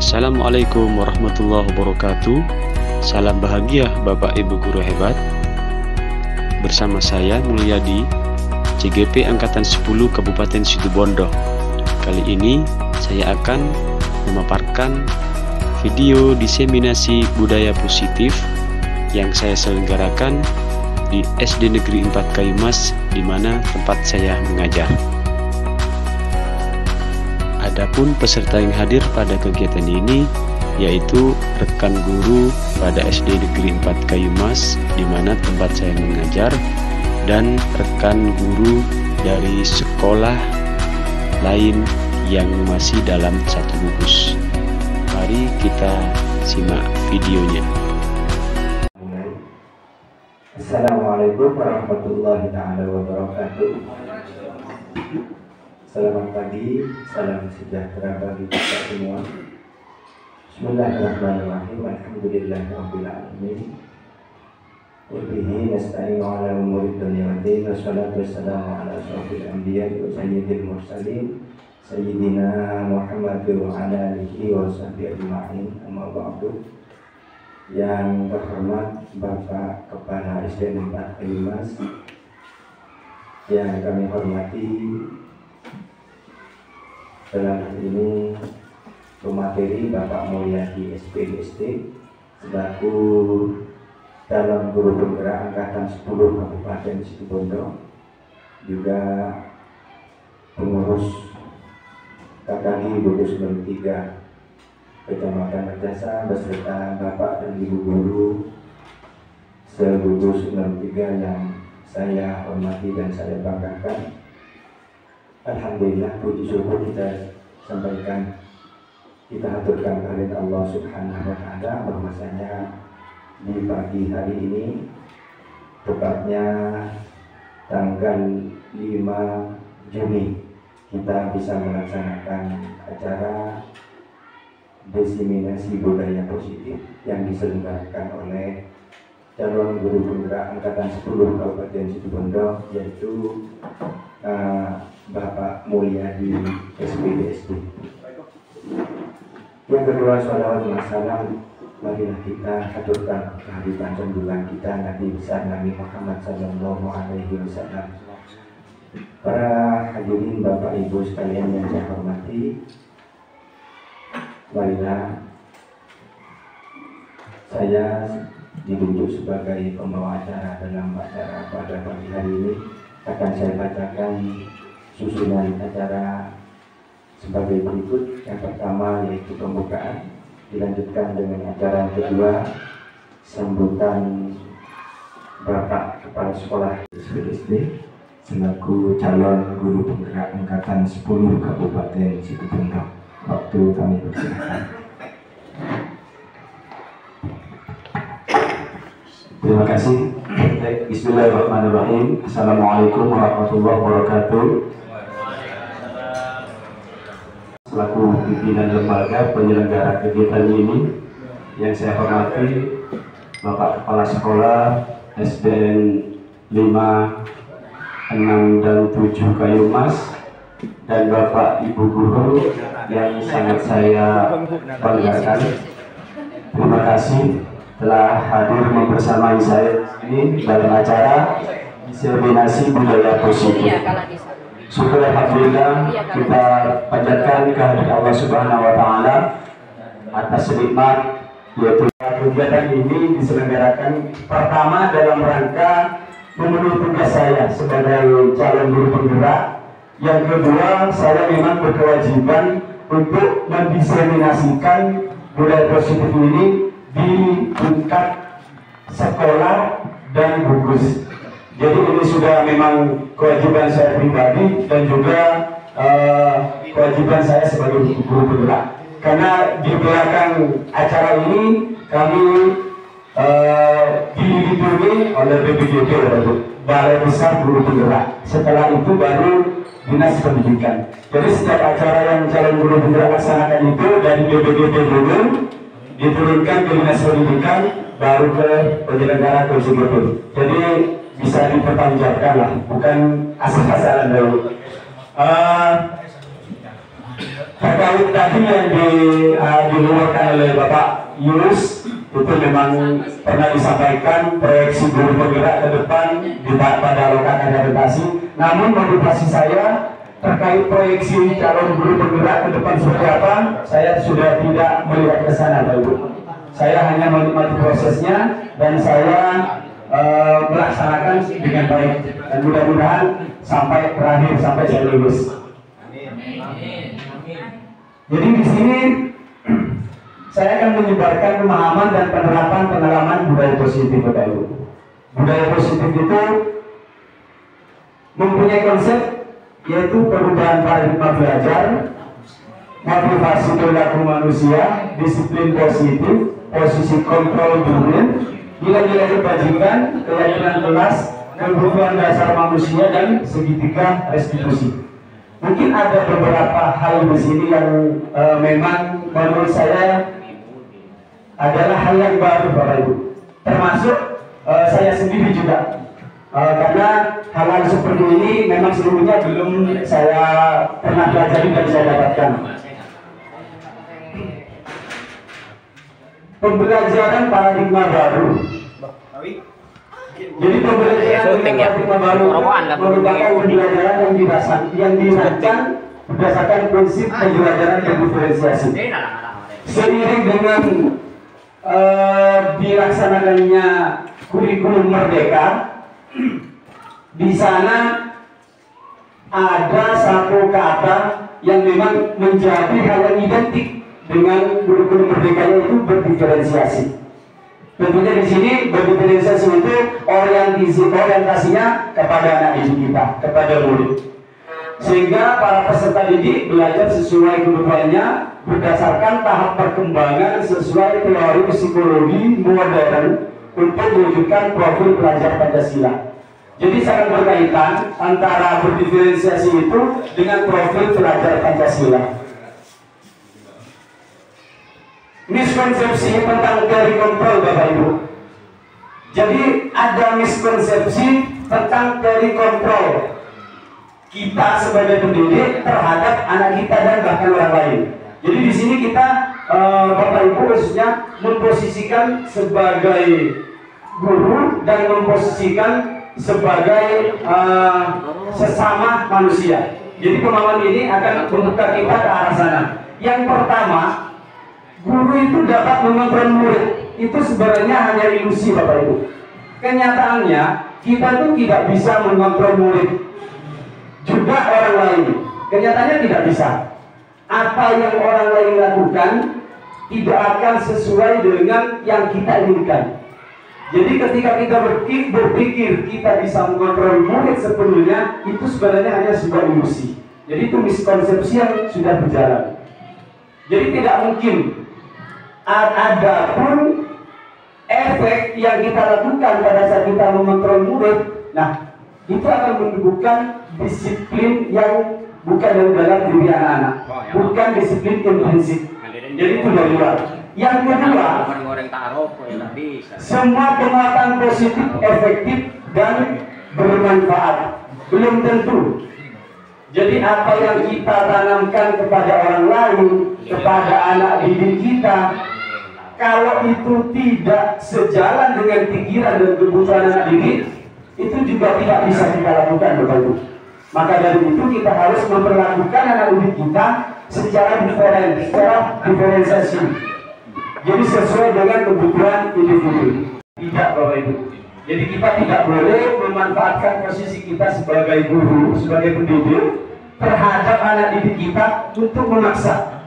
Assalamualaikum warahmatullahi wabarakatuh. Salam bahagia Bapak Ibu Guru hebat. Bersama saya Mulyadi, CGP Angkatan 10 Kabupaten Situbondo. Kali ini saya akan memaparkan video diseminasi budaya positif yang saya selenggarakan di SD Negeri 4 Kayumas, di mana tempat saya mengajar. Adapun peserta yang hadir pada kegiatan ini yaitu rekan guru pada SD Negeri 4 Kayumas, di mana tempat saya mengajar, dan rekan guru dari sekolah lain yang masih dalam satu gugus. Mari kita simak videonya. Assalamualaikum warahmatullahi wabarakatuh. Selamat pagi, salam sejahtera bagi kita semua. Bismillahirrahmanirrahim. Alhamdulillahirabbil alamin. Wa bihi nasta'inu 'ala umuri dunya wad din. Wassalatu wassalamu 'ala asyrofil anbiya'i wa sayyidil mursalin sayyidina Muhammad wa 'ala alihi wa sahbihi ajma'in. Amma ba'du. Yang terhormat Bapak Kepala SD 4 Kayumas, yang kami hormati dalam hal ini pemateri Bapak Mulyadi SPDST selaku dalam guru penggerak angkatan 10 Kabupaten Situbondo, juga pengurus KKI Gugus 93 Kecamatan Merjasa beserta Bapak dan Ibu guru segugus 63 yang saya hormati dan saya banggakan. Alhamdulillah, puji syukur kita sampaikan, kita haturkan kehadirat Allah Subhanahu wa Ta'ala bahwasanya di pagi hari ini, tepatnya tanggal 5 Juni, kita bisa melaksanakan acara diseminasi budaya positif yang diselenggarakan oleh calon guru penggerak angkatan 10 Kabupaten Situbondo, yaitu Bapak Mulyadi SPDST. Yang kedua, sholawat wa salam marilah kita haturkan kehadiran junjungan kita Nabi besar Nabi Muhammad sallallahu alaihi wasallam. Para hadirin Bapak Ibu sekalian yang saya hormati, marilah saya ditunjuk sebagai pembawa acara dalam acara pada pagi hari ini. Akan saya bacakan susunan acara sebagai berikut. Yang pertama yaitu pembukaan, dilanjutkan dengan acara yang kedua, sambutan Bapak Kepala Sekolah SPDST selaku calon guru penggerak angkatan 10 Kabupaten Situbondo. Waktu kami persilakan. Terima kasih. Bismillahirrahmanirrahim. Assalamualaikum warahmatullahi wabarakatuh. Selaku pimpinan lembaga penyelenggara kegiatan ini yang saya hormati Bapak Kepala Sekolah SDN 5, 6, dan 7 Kayumas, dan Bapak Ibu guru yang sangat saya banggakan. Terima kasih telah hadir membersamai saya ini dalam acara diseminasi budaya positif. Syukur alhamdulillah, kita panjatkan kehadirat Allah Subhanahu wa Ta'ala atas nikmat, yaitu kegiatan ini diselenggarakan pertama dalam rangka memenuhi tugas saya sebagai calon guru penggerak. Yang kedua, saya memang berkewajiban untuk mendiseminasikan budaya positif ini di tingkat sekolah dan gugus. Jadi ini sudah memang kewajiban saya pribadi dan juga kewajiban saya sebagai guru penggerak. Karena di belakang acara ini kami dilindungi oleh BPJP, Balai Besar Guru Penggerak. Setelah itu baru Dinas Pendidikan. Jadi setiap acara yang calon guru penggerak laksanakan itu dari BPJP dulu diturunkan ke Dinas Pendidikan, baru ke penyelenggara ke CGP. Jadi bisa dipertanggungjawabkan lah, bukan asal-asalan dulu. Terkait tadi yang diluarkan oleh Bapak Yunus, itu memang pernah disampaikan proyeksi guru penggerak ke depan pada loka adaptasi. Namun motivasi saya terkait proyeksi calon guru penggerak ke depan seperti apa, saya sudah tidak melihat ke sana, Bapak Ibu. Saya hanya menikmati prosesnya dan saya melaksanakan dengan baik, dan mudah-mudahan sampai terakhir, sampai saya lulus. Jadi di sini saya akan menyebarkan pemahaman dan penerapan pengalaman budaya positif, Bapak Ibu. Budaya positif itu mempunyai konsep yaitu perubahan paradigma belajar, motivasi perilaku manusia, disiplin positif, posisi kontrol dunia, nilai-nilai kebajikan, keyakinan kelas, kebutuhan dasar manusia, dan segitiga restitusi. Mungkin ada beberapa hal di sini yang memang menurut saya adalah hal yang baru, Bapak Ibu. Termasuk saya sendiri juga, karena hal-hal seperti ini memang sebelumnya belum saya pernah pelajari dan saya dapatkan. Pembelajaran paradigma baru. Jadi pembelajaran paradigma baru merupakan pembelajaran yang dirancang berdasarkan prinsip pembelajaran yang diferensiasi. Seiring dengan dilaksanakannya kurikulum Merdeka, di sana ada satu kata yang memang menjadi hal yang identik dengan kurikulum Merdeka, yaitu berdiferensiasi. Tentunya di sini berdiferensiasi itu orientasinya kepada anak didik kita, kepada murid. Sehingga para peserta didik belajar sesuai kebutuhannya berdasarkan tahap perkembangan sesuai teori psikologi modern untuk mewujudkan profil pelajar Pancasila. Jadi sangat berkaitan antara berdiferensiasi itu dengan profil pelajar Pancasila. Miskonsepsi tentang teori kontrol, Bapak Ibu. Jadi ada miskonsepsi tentang teori kontrol kita sebagai pendidik terhadap anak kita dan bahkan orang lain. Jadi di sini kita Bapak Ibu khususnya memposisikan sebagai guru dan memposisikan sebagai sesama manusia. Jadi pemahaman ini akan membuka kita ke arah sana. Yang pertama, guru itu dapat mengontrol murid. Itu sebenarnya hanya ilusi, Bapak Ibu. Kenyataannya kita tuh tidak bisa mengontrol murid, juga orang lain. Kenyataannya tidak bisa. Apa yang orang lain lakukan tidak akan sesuai dengan yang kita inginkan. Jadi ketika kita berpikir kita bisa mengontrol murid sepenuhnya, itu sebenarnya hanya sebuah ilusi. Jadi itu miskonsepsi yang sudah berjalan. Jadi tidak mungkin ada pun efek yang kita lakukan pada saat kita mengontrol murid. Nah, itu akan menunjukkan disiplin yang bukan dari dalam diri anak-anak, bukan disiplin intrinsik. Jadi itu dari luar. Yang kedua, semua penguatan positif efektif dan bermanfaat belum tentu. Jadi apa yang kita tanamkan kepada orang lain, kepada anak didik kita, kalau itu tidak sejalan dengan pikiran dan kebutuhan anak didik, itu juga tidak bisa kita lakukan, Bapak Ibu. Maka dari itu kita harus memperlakukan anak didik kita secara diferensiasi. Jadi sesuai dengan kebutuhan individu. Tidak, Bapak Ibu. Jadi kita tidak boleh memanfaatkan posisi kita sebagai guru, sebagai pendidik terhadap anak didik kita untuk memaksa.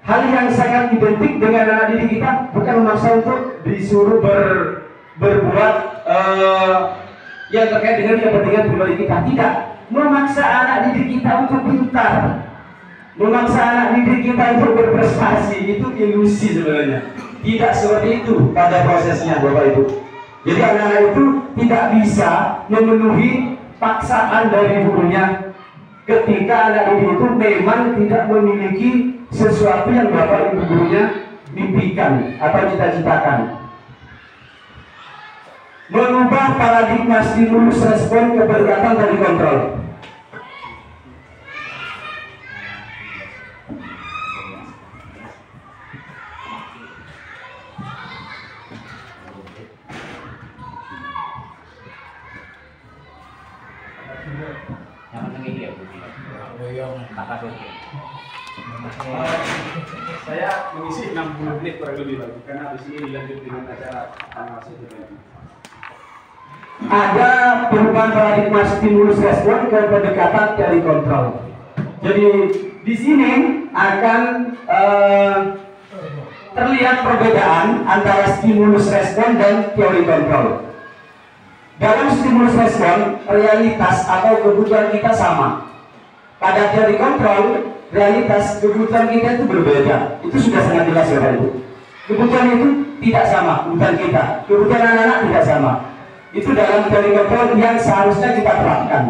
Hal yang sangat identik dengan anak didik kita bukan memaksa untuk disuruh berbuat yang terkait dengan kepentingan pribadi kita. Tidak, memaksa anak didik kita untuk pintar, memaksa anak didik kita untuk berprestasi, itu ilusi sebenarnya. Tidak seperti itu pada prosesnya, Bapak Ibu. Jadi anak-anak itu tidak bisa memenuhi paksaan dari gurunya ketika anak didik itu memang tidak memiliki sesuatu yang Bapak Ibu gurunya mimpikan atau cita-citakan. Mengubah paradigma stimulus respon keberkatan dari kontrol. Saya mengisi 60 menit kurang lebih lagi karena di sini dilanjut dengan acara ada perubahan paradigma stimulus respon ke pendekatan teori kontrol. Jadi di sini akan terlihat perbedaan antara stimulus respon dan teori kontrol. Dalam stimulus respon, realitas atau kebutuhan kita sama. Pada teori kontrol, realitas kebutuhan kita itu berbeda. Itu sudah sangat jelas ya Pak Ibu. Kebutuhan itu tidak sama, kebutuhan kita. Kebutuhan anak-anak tidak sama. Itu dalam teori kontrol yang seharusnya kita terapkan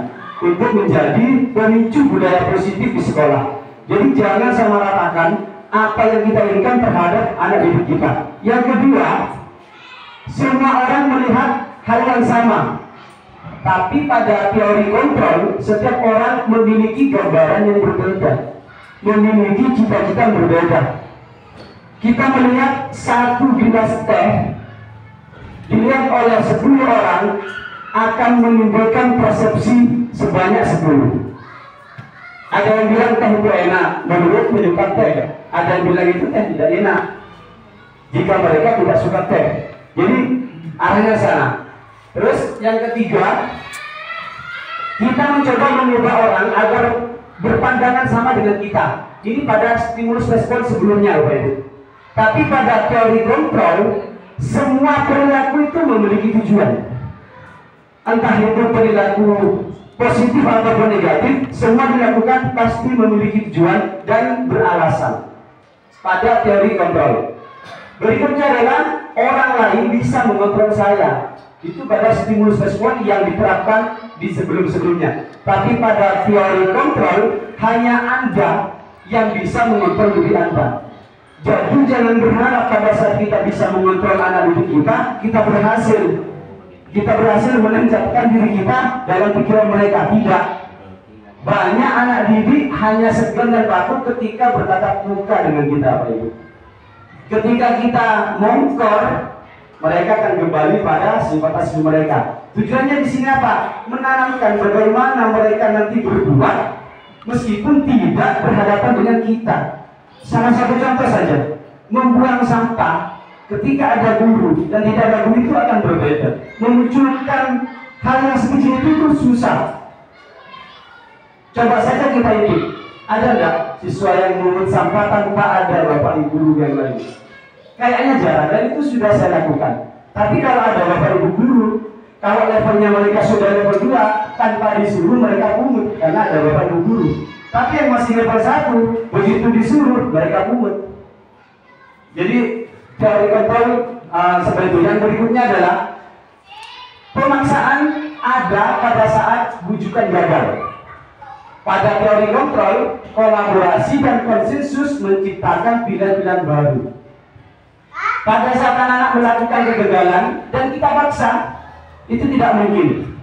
untuk menjadi pemicu budaya positif di sekolah. Jadi jangan samaratakan apa yang kita inginkan terhadap anak didik kita. Yang kedua, semua orang melihat hal yang sama. Tapi pada teori kontrol, setiap orang memiliki gambaran yang berbeda, memiliki cita-cita yang berbeda. Kita melihat satu gelas teh dilihat oleh 10 orang akan menimbulkan persepsi sebanyak 10. Ada yang bilang teh itu enak, menurut menyukai teh. Ada yang bilang itu teh tidak enak jika mereka tidak suka teh. Jadi arahnya sana. Terus yang ketiga, kita mencoba mengubah orang agar berpandangan sama dengan kita. Ini pada stimulus respon sebelumnya Bapak Ibu. Tapi pada teori kontrol, semua perilaku itu memiliki tujuan. Entah itu perilaku positif ataupun negatif, semua dilakukan pasti memiliki tujuan dan beralasan pada teori kontrol. Berikutnya adalah orang lain bisa mengontrol saya. Itu pada stimulus respon yang diterapkan di sebelum-sebelumnya. Tapi pada teori kontrol, hanya Anda yang bisa mengontrol diri Anda. Jadi jangan berharap pada saat kita bisa mengontrol anak didik kita berhasil. Kita berhasil menempatkan diri kita dalam pikiran mereka. Tidak. Banyak anak didik hanya segan dan takut ketika bertatap muka dengan kita, Pak Ibu. Ketika kita mongkor, mereka akan kembali pada sifat asli mereka. Tujuannya di sini apa? Menanamkan bagaimana mereka nanti berbuat meskipun tidak berhadapan dengan kita. Salah satu contoh saja, membuang sampah ketika ada guru dan tidak ada guru itu akan berbeda. Memunculkan hal yang sekecil itu susah. Coba saja kita ini, ada nggak siswa yang memungut sampah tanpa ada bapak ibu guru yang lain? Kayaknya jarang, dan itu sudah saya lakukan. Tapi kalau ada bapak ibu guru, kalau levelnya mereka sudah level 2, tanpa disuruh mereka pungut karena ada bapak ibu guru. Tapi yang masih level 1, begitu disuruh mereka pungut. Jadi teori kontrol seperti itu. Yang berikutnya adalah pemaksaan ada pada saat bujukan gagal. Pada teori kontrol, kolaborasi dan konsensus menciptakan pilihan-pilihan baru. Pada saat anak-anak melakukan kegagalan dan kita paksa, itu tidak mungkin.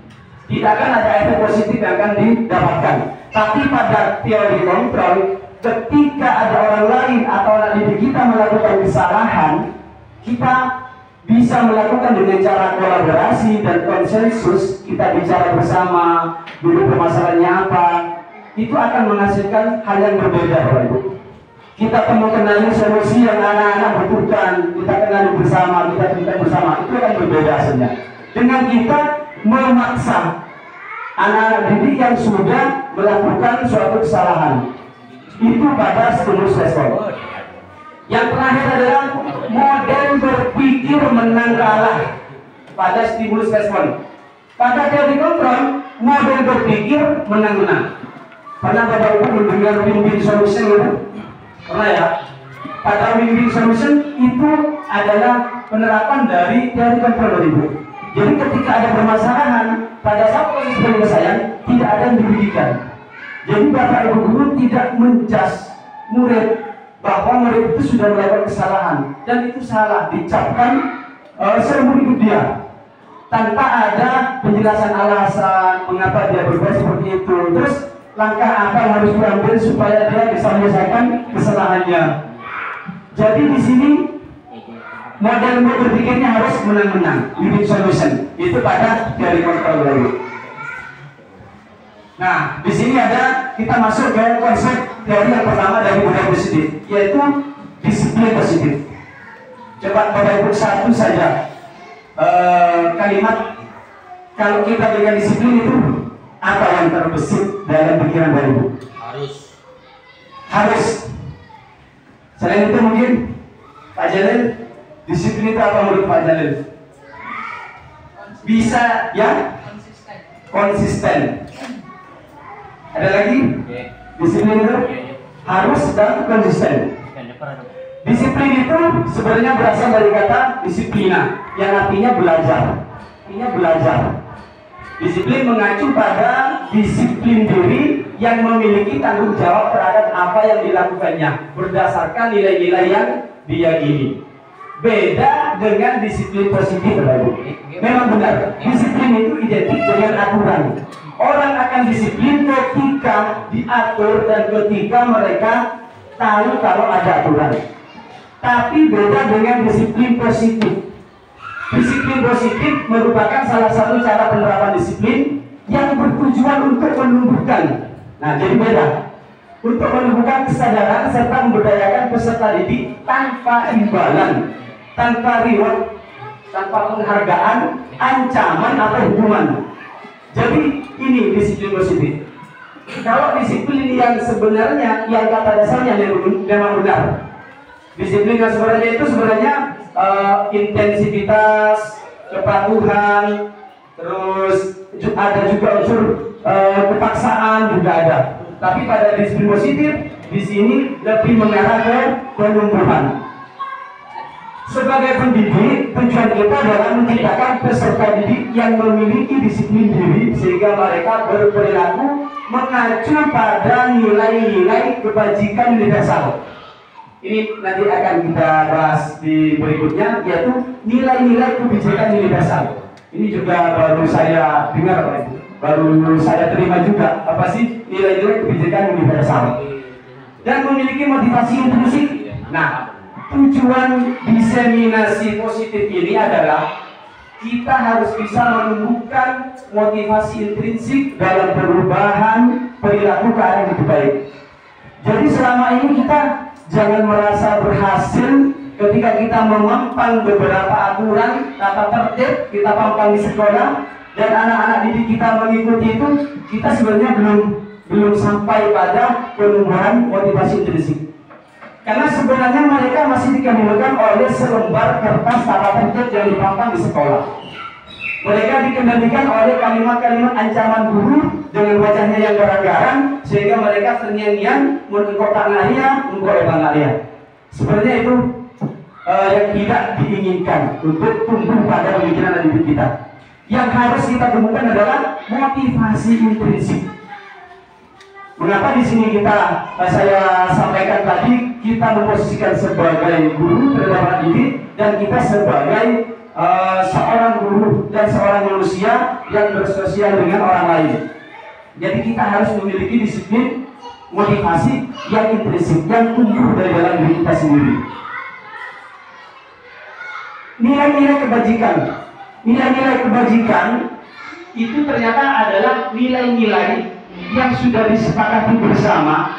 Tidak akan ada efek positif yang akan didapatkan. Tapi pada teori kontrol, ketika ada orang lain atau anak didik kita melakukan kesalahan, kita bisa melakukan dengan cara kolaborasi dan konsensus. Kita bicara bersama, dulu permasalahannya apa, itu akan menghasilkan hal yang berbeda, Bapak Ibu. Kita kenali solusi yang anak-anak butuhkan, kita kenali bersama, kita cerita bersama, itu akan berbeda hasilnya. Dengan kita memaksa anak-anak didik yang sudah melakukan suatu kesalahan, itu pada stimulus respon. Yang terakhir adalah model berpikir menang kalah pada stimulus respon. Pada teori kontrol, model berpikir menang-menang. Pernah Bapak Ibu mendengar win-win solution? Pernah ya? Pada win-win solution itu adalah penerapan dari teori kontrol, Ibu. Jadi ketika ada permasalahan, pada saat proses penyelesaian tidak ada yang dirugikan. Jadi Bapak Ibu guru tidak menjas murid bahwa murid itu sudah melakukan kesalahan dan itu salah, dicapkan seumur hidup dia tanpa ada penjelasan alasan mengapa dia berbuat seperti itu. Terus langkah apa yang harus diambil supaya dia bisa menyelesaikan kesalahannya. Jadi di sini model berpikirnya harus menang-menang, win-win solution. Itu pada teori kontrol dulu. Nah, di sini ada kita masuk ke konsep teori yang pertama dari budaya positif. positif, yaitu disiplin positif. Coba Bapak Ibu satu saja kalimat, kalau kita dengan disiplin itu apa yang terbesit dalam pikiran Bapak Ibu? Harus. Selain itu mungkin Pak Jalil, disiplin itu apa menurut Pak Jalil? Bisa ya? Konsisten. Ada lagi? Disiplin itu harus dan konsisten. Disiplin itu sebenarnya berasal dari kata disiplina, yang artinya belajar. Artinya belajar. Disiplin mengacu pada disiplin diri yang memiliki tanggung jawab terhadap apa yang dilakukannya berdasarkan nilai-nilai yang diyakini. Beda dengan disiplin positif, Bapak. Memang benar, disiplin itu identik dengan aturan. Orang akan disiplin ketika diatur dan ketika mereka tahu kalau ada aturan. Tapi beda dengan disiplin positif. Disiplin positif merupakan salah satu cara penerapan disiplin yang bertujuan untuk menumbuhkan. Nah, jadi beda. Untuk menumbuhkan kesadaran serta memberdayakan peserta didik tanpa imbalan, tanpa reward, tanpa penghargaan, ancaman atau hukuman. Jadi ini disiplin positif. Kalau disiplin yang sebenarnya, yang kata dasarnya memang benar. Disiplin yang sebenarnya itu sebenarnya intensitas, kepatuhan, terus ada juga unsur kepaksaan juga ada. Tapi pada disiplin positif di sini lebih mengarah ke penumbuhan. Sebagai pendidik, tujuan kita adalah menciptakan peserta didik yang memiliki disiplin diri sehingga mereka berperilaku mengacu pada nilai-nilai kebajikan universal. Ini nanti akan kita bahas di berikutnya, yaitu nilai-nilai kebijakan universal. Ini juga baru saya dengar, baru saya terima juga. Apa sih nilai-nilai kebijakan universal? Dan memiliki motivasi intrinsik. Nah, tujuan diseminasi positif ini adalah kita harus bisa menumbuhkan motivasi intrinsik dalam perubahan perilaku ke arah yang lebih baik. Jadi selama ini kita jangan merasa berhasil ketika kita memampang beberapa aturan tata tertib kita pampang di sekolah dan anak-anak didik kita mengikuti itu, kita sebenarnya belum sampai pada penumbuhan motivasi intrinsik. Karena sebenarnya mereka masih dikendalikan oleh selembar kertas tata tertib yang dipampang di sekolah. Mereka dikendalikan oleh kalimat-kalimat ancaman guru dengan wajahnya yang garang-garang sehingga mereka terngiang-ngiang mengkotak ngaria, mengkotak ngaria. Sebenarnya itu yang tidak diinginkan untuk tumbuh pada pemikiran didik kita. Yang harus kita temukan adalah motivasi intrinsik. Mengapa di sini saya sampaikan tadi kita memposisikan sebagai guru terhadap anak didik dan kita sebagai seorang guru dan seorang manusia yang bersosial dengan orang lain. Jadi kita harus memiliki disiplin motivasi yang intrinsik, yang tumbuh dari dalam diri kita sendiri. Nilai-nilai kebajikan. Nilai-nilai kebajikan itu ternyata adalah nilai-nilai yang sudah disepakati bersama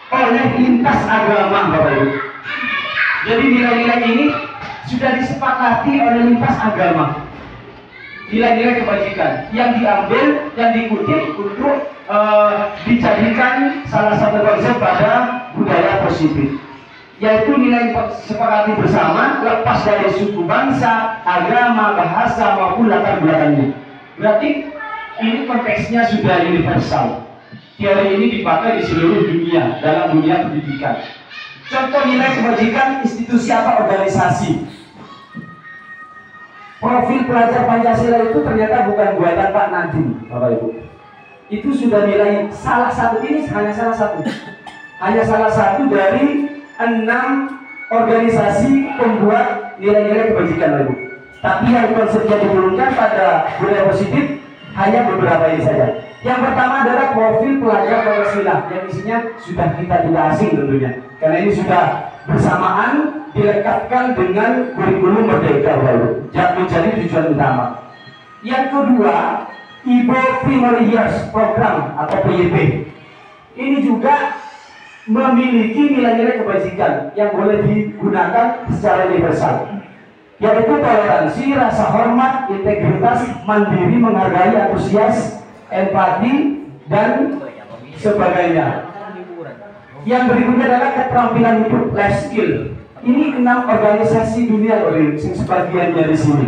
oleh lintas agama, Bapak Ibu. Jadi nilai-nilai ini sudah disepakati oleh lintas agama. Nilai-nilai kebajikan yang diambil dan dikutip untuk dijadikan salah satu konsep pada budaya positif, yaitu nilai sepakati bersama lepas dari suku bangsa, agama, bahasa maupun latar belakangnya. Berarti ini konteksnya sudah universal. Teori ini dipakai di seluruh dunia dalam dunia pendidikan. Contoh nilai kebajikan institusi apa organisasi. Profil pelajar Pancasila itu ternyata bukan buatan Pak Nadiem, Bapak Ibu. Itu sudah nilai salah satu, ini hanya salah satu. Hanya salah satu dari 6 organisasi pembuat nilai-nilai kebajikan, Bapak Ibu. Tapi yang konsepnya diturunkan pada budaya positif hanya beberapa ini saja. Yang pertama adalah profil pelajar Pancasila yang isinya sudah kita tidak asing tentunya, karena ini sudah bersamaan dilekatkan dengan kurikulum Merdeka Baru, menjadi tujuan utama. Yang kedua, Ibo Primary Years Program atau PYP. Ini juga memiliki nilai-nilai kebajikan yang boleh digunakan secara universal, yaitu toleransi, rasa hormat, integritas, mandiri, menghargai, antusias, empati, dan sebagainya. Yang berikutnya adalah keterampilan hidup, life skill. Ini 6 organisasi dunia yang sebagiannya di sini.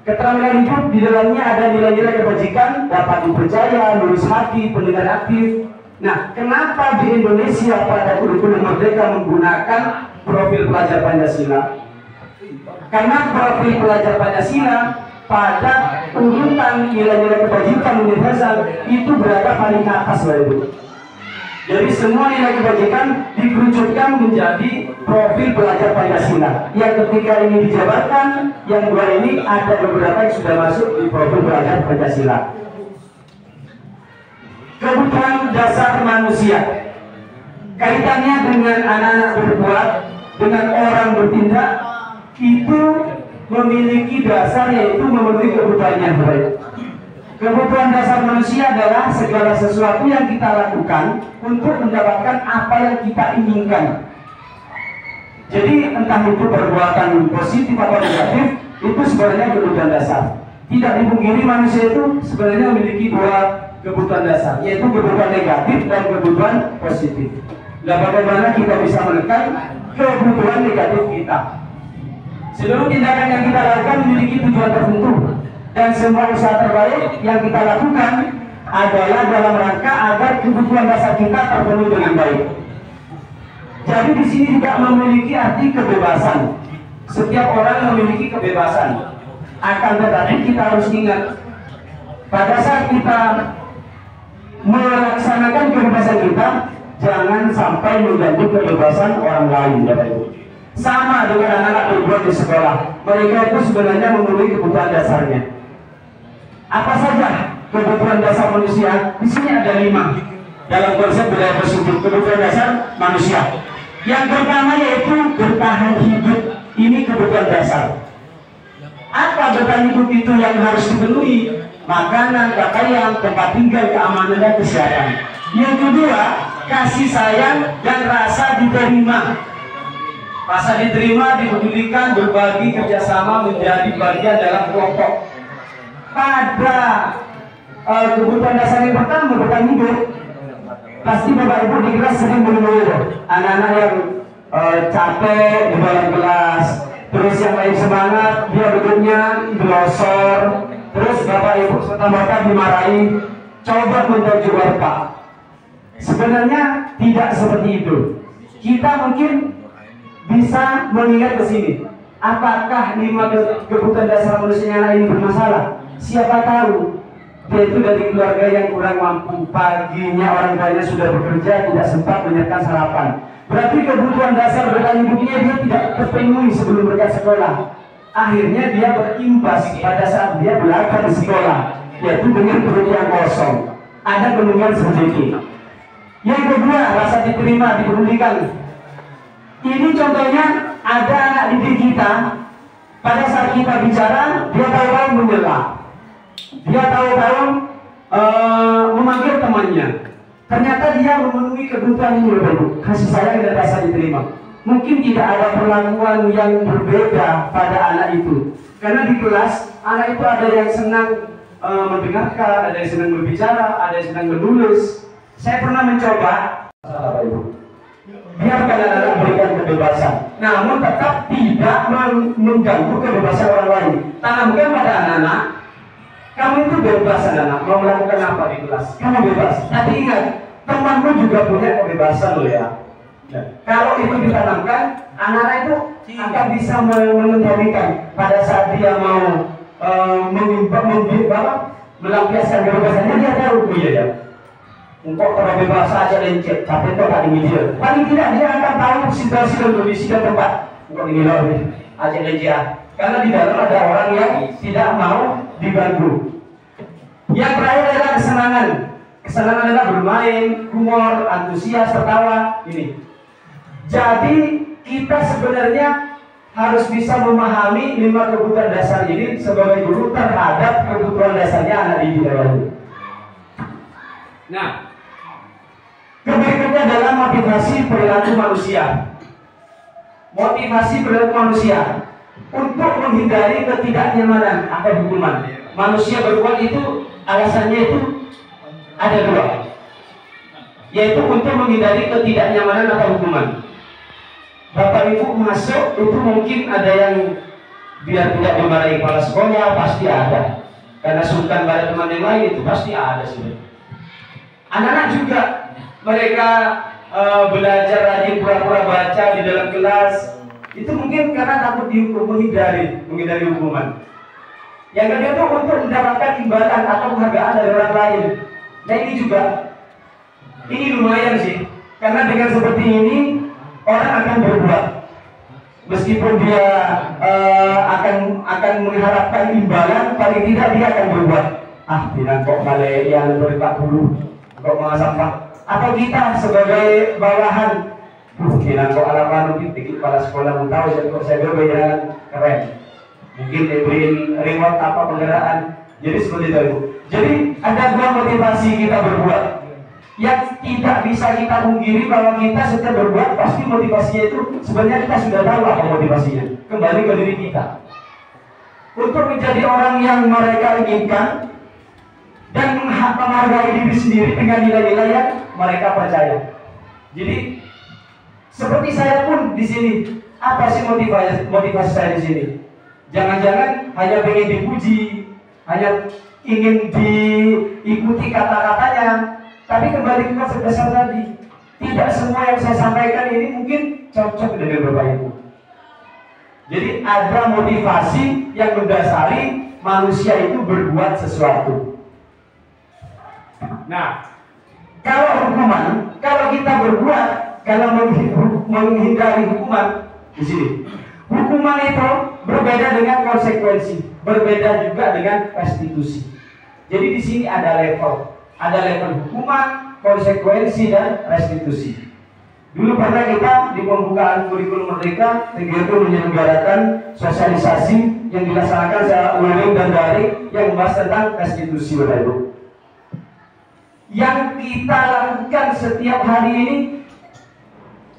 Keterampilan hidup di dalamnya ada nilai-nilai kebajikan, dapat dipercaya, lurus hati, pendengar aktif. Nah, kenapa di Indonesia pada kurikulum merdeka menggunakan profil pelajar Pancasila? Karena profil pelajar Pancasila pada urutan nilai-nilai kebajikan universal itu berada paling atas, Bapak Ibu. Jadi semua nilai kebajikan dikerucutkan menjadi profil pelajar Pancasila. Yang ketika ini dijabarkan, yang dua ini ada beberapa yang sudah masuk di profil pelajar Pancasila. Kebutuhan dasar manusia, kaitannya dengan anak-anak berbuat, dengan orang bertindak, itu memiliki dasar, yaitu memenuhi kebutuhannya. Kebutuhan dasar manusia adalah segala sesuatu yang kita lakukan untuk mendapatkan apa yang kita inginkan. Jadi entah itu perbuatan positif atau negatif, itu sebenarnya kebutuhan dasar. Tidak dipungkiri manusia itu sebenarnya memiliki dua kebutuhan dasar, yaitu kebutuhan negatif dan kebutuhan positif. Nah, bagaimana kita bisa menekan kebutuhan negatif kita? Seluruh tindakan yang kita lakukan memiliki tujuan tertentu, dan semua usaha terbaik yang kita lakukan adalah dalam rangka agar kebutuhan dasar kita terpenuhi dengan baik. Jadi di sini juga memiliki arti kebebasan. Setiap orang memiliki kebebasan. Akan tetapi kita harus ingat, pada saat kita melaksanakan kebebasan kita, jangan sampai mengganggu kebebasan orang lain, Bapak Ibu. Sama dengan anak-anak berbuat di sekolah, mereka itu sebenarnya memenuhi kebutuhan dasarnya. Apa saja kebutuhan dasar manusia? Di sini ada 5 dalam konsep budaya positif kebutuhan dasar manusia. Yang pertama yaitu bertahan hidup. Ini kebutuhan dasar. Apa bertahan hidup itu yang harus dipenuhi? Makanan, pakaian, tempat tinggal, keamanan, dan kesehatan. Yang kedua, kasih sayang dan rasa diterima. Rasa diterima, dipedulikan, berbagi, kerjasama, menjadi bagian dalam kelompok. Pada kebutuhan dasar yang pertama, bertahan hidup, pasti Bapak Ibu di kelas sering mengeluh anak-anak yang capek di dalam kelas, terus yang lain semangat, dia duduknya gelosor, terus Bapak Ibu serta-merta dimarahi. Coba menjadi Pak. Sebenarnya tidak seperti itu. Kita mungkin bisa mengingat ke sini. Apakah 5 kebutuhan dasar manusia ini bermasalah? Siapa tahu dia itu dari keluarga yang kurang mampu, paginya orang tuanya sudah bekerja, tidak sempat menyiapkan sarapan. Berarti kebutuhan dasar bertahan hidupnya dia tidak terpenuhi sebelum berangkat sekolah. Akhirnya dia berimbas pada saat dia belajar di sekolah, yaitu dengan perut yang kosong, ada kemungkinan sedikit. Yang kedua, rasa diterima, dipedulikan. Ini contohnya ada anak didik kita, pada saat kita bicara, dia tahu-tahu menyela, dia tahu-tahu memanggil temannya. Ternyata dia memenuhi kebutuhan ini, kasih sayang dan rasa diterima. Mungkin tidak ada perlakuan yang berbeda pada anak itu, karena di kelas anak itu ada yang senang mendengarkan, ada yang senang berbicara, ada yang senang menulis. Saya pernah mencoba, biarkan anak-anak berikan kebebasan, namun tetap tidak mengganggu kebebasan orang lain. Tanamkan pada anak-anak, kamu itu bebas anak-anak, mau melakukan apa di kelas, kamu bebas. Tapi ingat, temanmu juga punya kebebasan loh ya. Kalau itu ditanamkan, anak-anak itu akan bisa mengendalikan pada saat dia mau melampiaskan kebebasannya, dia tahu iya ya. Untuk kalau bebas aja lencet, tapi itu tak dia. Paling tidak dia akan tahu situasi dan kondisi dan tempat. Untuk ini loh, aja lencet. Karena di dalam ada orang yang tidak mau diganggu. Yang terakhir adalah kesenangan. Kesenangan adalah bermain, humor, antusias, tertawa. Ini. Jadi kita sebenarnya harus bisa memahami 5 kebutuhan dasar ini sebagai guru terhadap kebutuhan dasarnya anak didik. Nah, Berikutnya adalah motivasi perilaku manusia. Motivasi perilaku manusia untuk menghindari ketidaknyamanan atau hukuman. Manusia berbuat itu alasannya itu ada dua, yaitu untuk menghindari ketidaknyamanan atau hukuman. Bapak Ibu masuk itu mungkin ada yang biar tidak dimarahi kepala sekolah, pasti ada. Karena sungkan pada teman yang lain itu pasti ada sih. Anak-anak juga mereka belajar rajin pura-pura baca di dalam kelas itu mungkin karena takut dihukum, menghindari hukuman. Yang kedua itu untuk mendapatkan imbalan atau penghargaan dari orang lain. Nah ini lumayan sih, karena dengan seperti ini orang akan berbuat, meskipun dia akan mengharapkan imbalan, paling tidak dia akan berbuat. Bilang kok balai yang berpak dulu, kok mau sampah. Atau kita sebagai bawahan, bilang kok alaman mungkin dikit kepala sekolah mau tahu saya berbayaran keren. Mungkin diberiin reward apa penggaraan. Jadi seperti itu. Jadi ada dua motivasi kita berbuat. Yang tidak bisa kita pungkiri bahwa kita setiap berbuat pasti motivasinya itu sebenarnya kita sudah tahu apa motivasinya. Kembali ke diri kita. Untuk menjadi orang yang mereka inginkan dan menghargai diri sendiri dengan nilai-nilai yang mereka percaya. Jadi seperti saya pun di sini, apa sih motivasi saya di sini? Jangan-jangan hanya ingin dipuji, hanya ingin diikuti kata-katanya. Tapi kembali ke konsep dasar tadi, tidak semua yang saya sampaikan ini mungkin cocok dengan Bapak Ibu. Jadi ada motivasi yang mendasari manusia itu berbuat sesuatu. Nah, kalau hukuman, kalau kita berbuat, kalau menghindari hukuman di sini, hukuman itu berbeda dengan konsekuensi, berbeda juga dengan restitusi. Jadi di sini ada level hukuman, konsekuensi dan restitusi. Dulu pernah kita di pembukaan kurikulum Merdeka, TGP menyelenggarakan sosialisasi yang dilaksanakan secara online dan daring yang membahas tentang restitusi, Bapak Ibu. Yang kita lakukan setiap hari ini,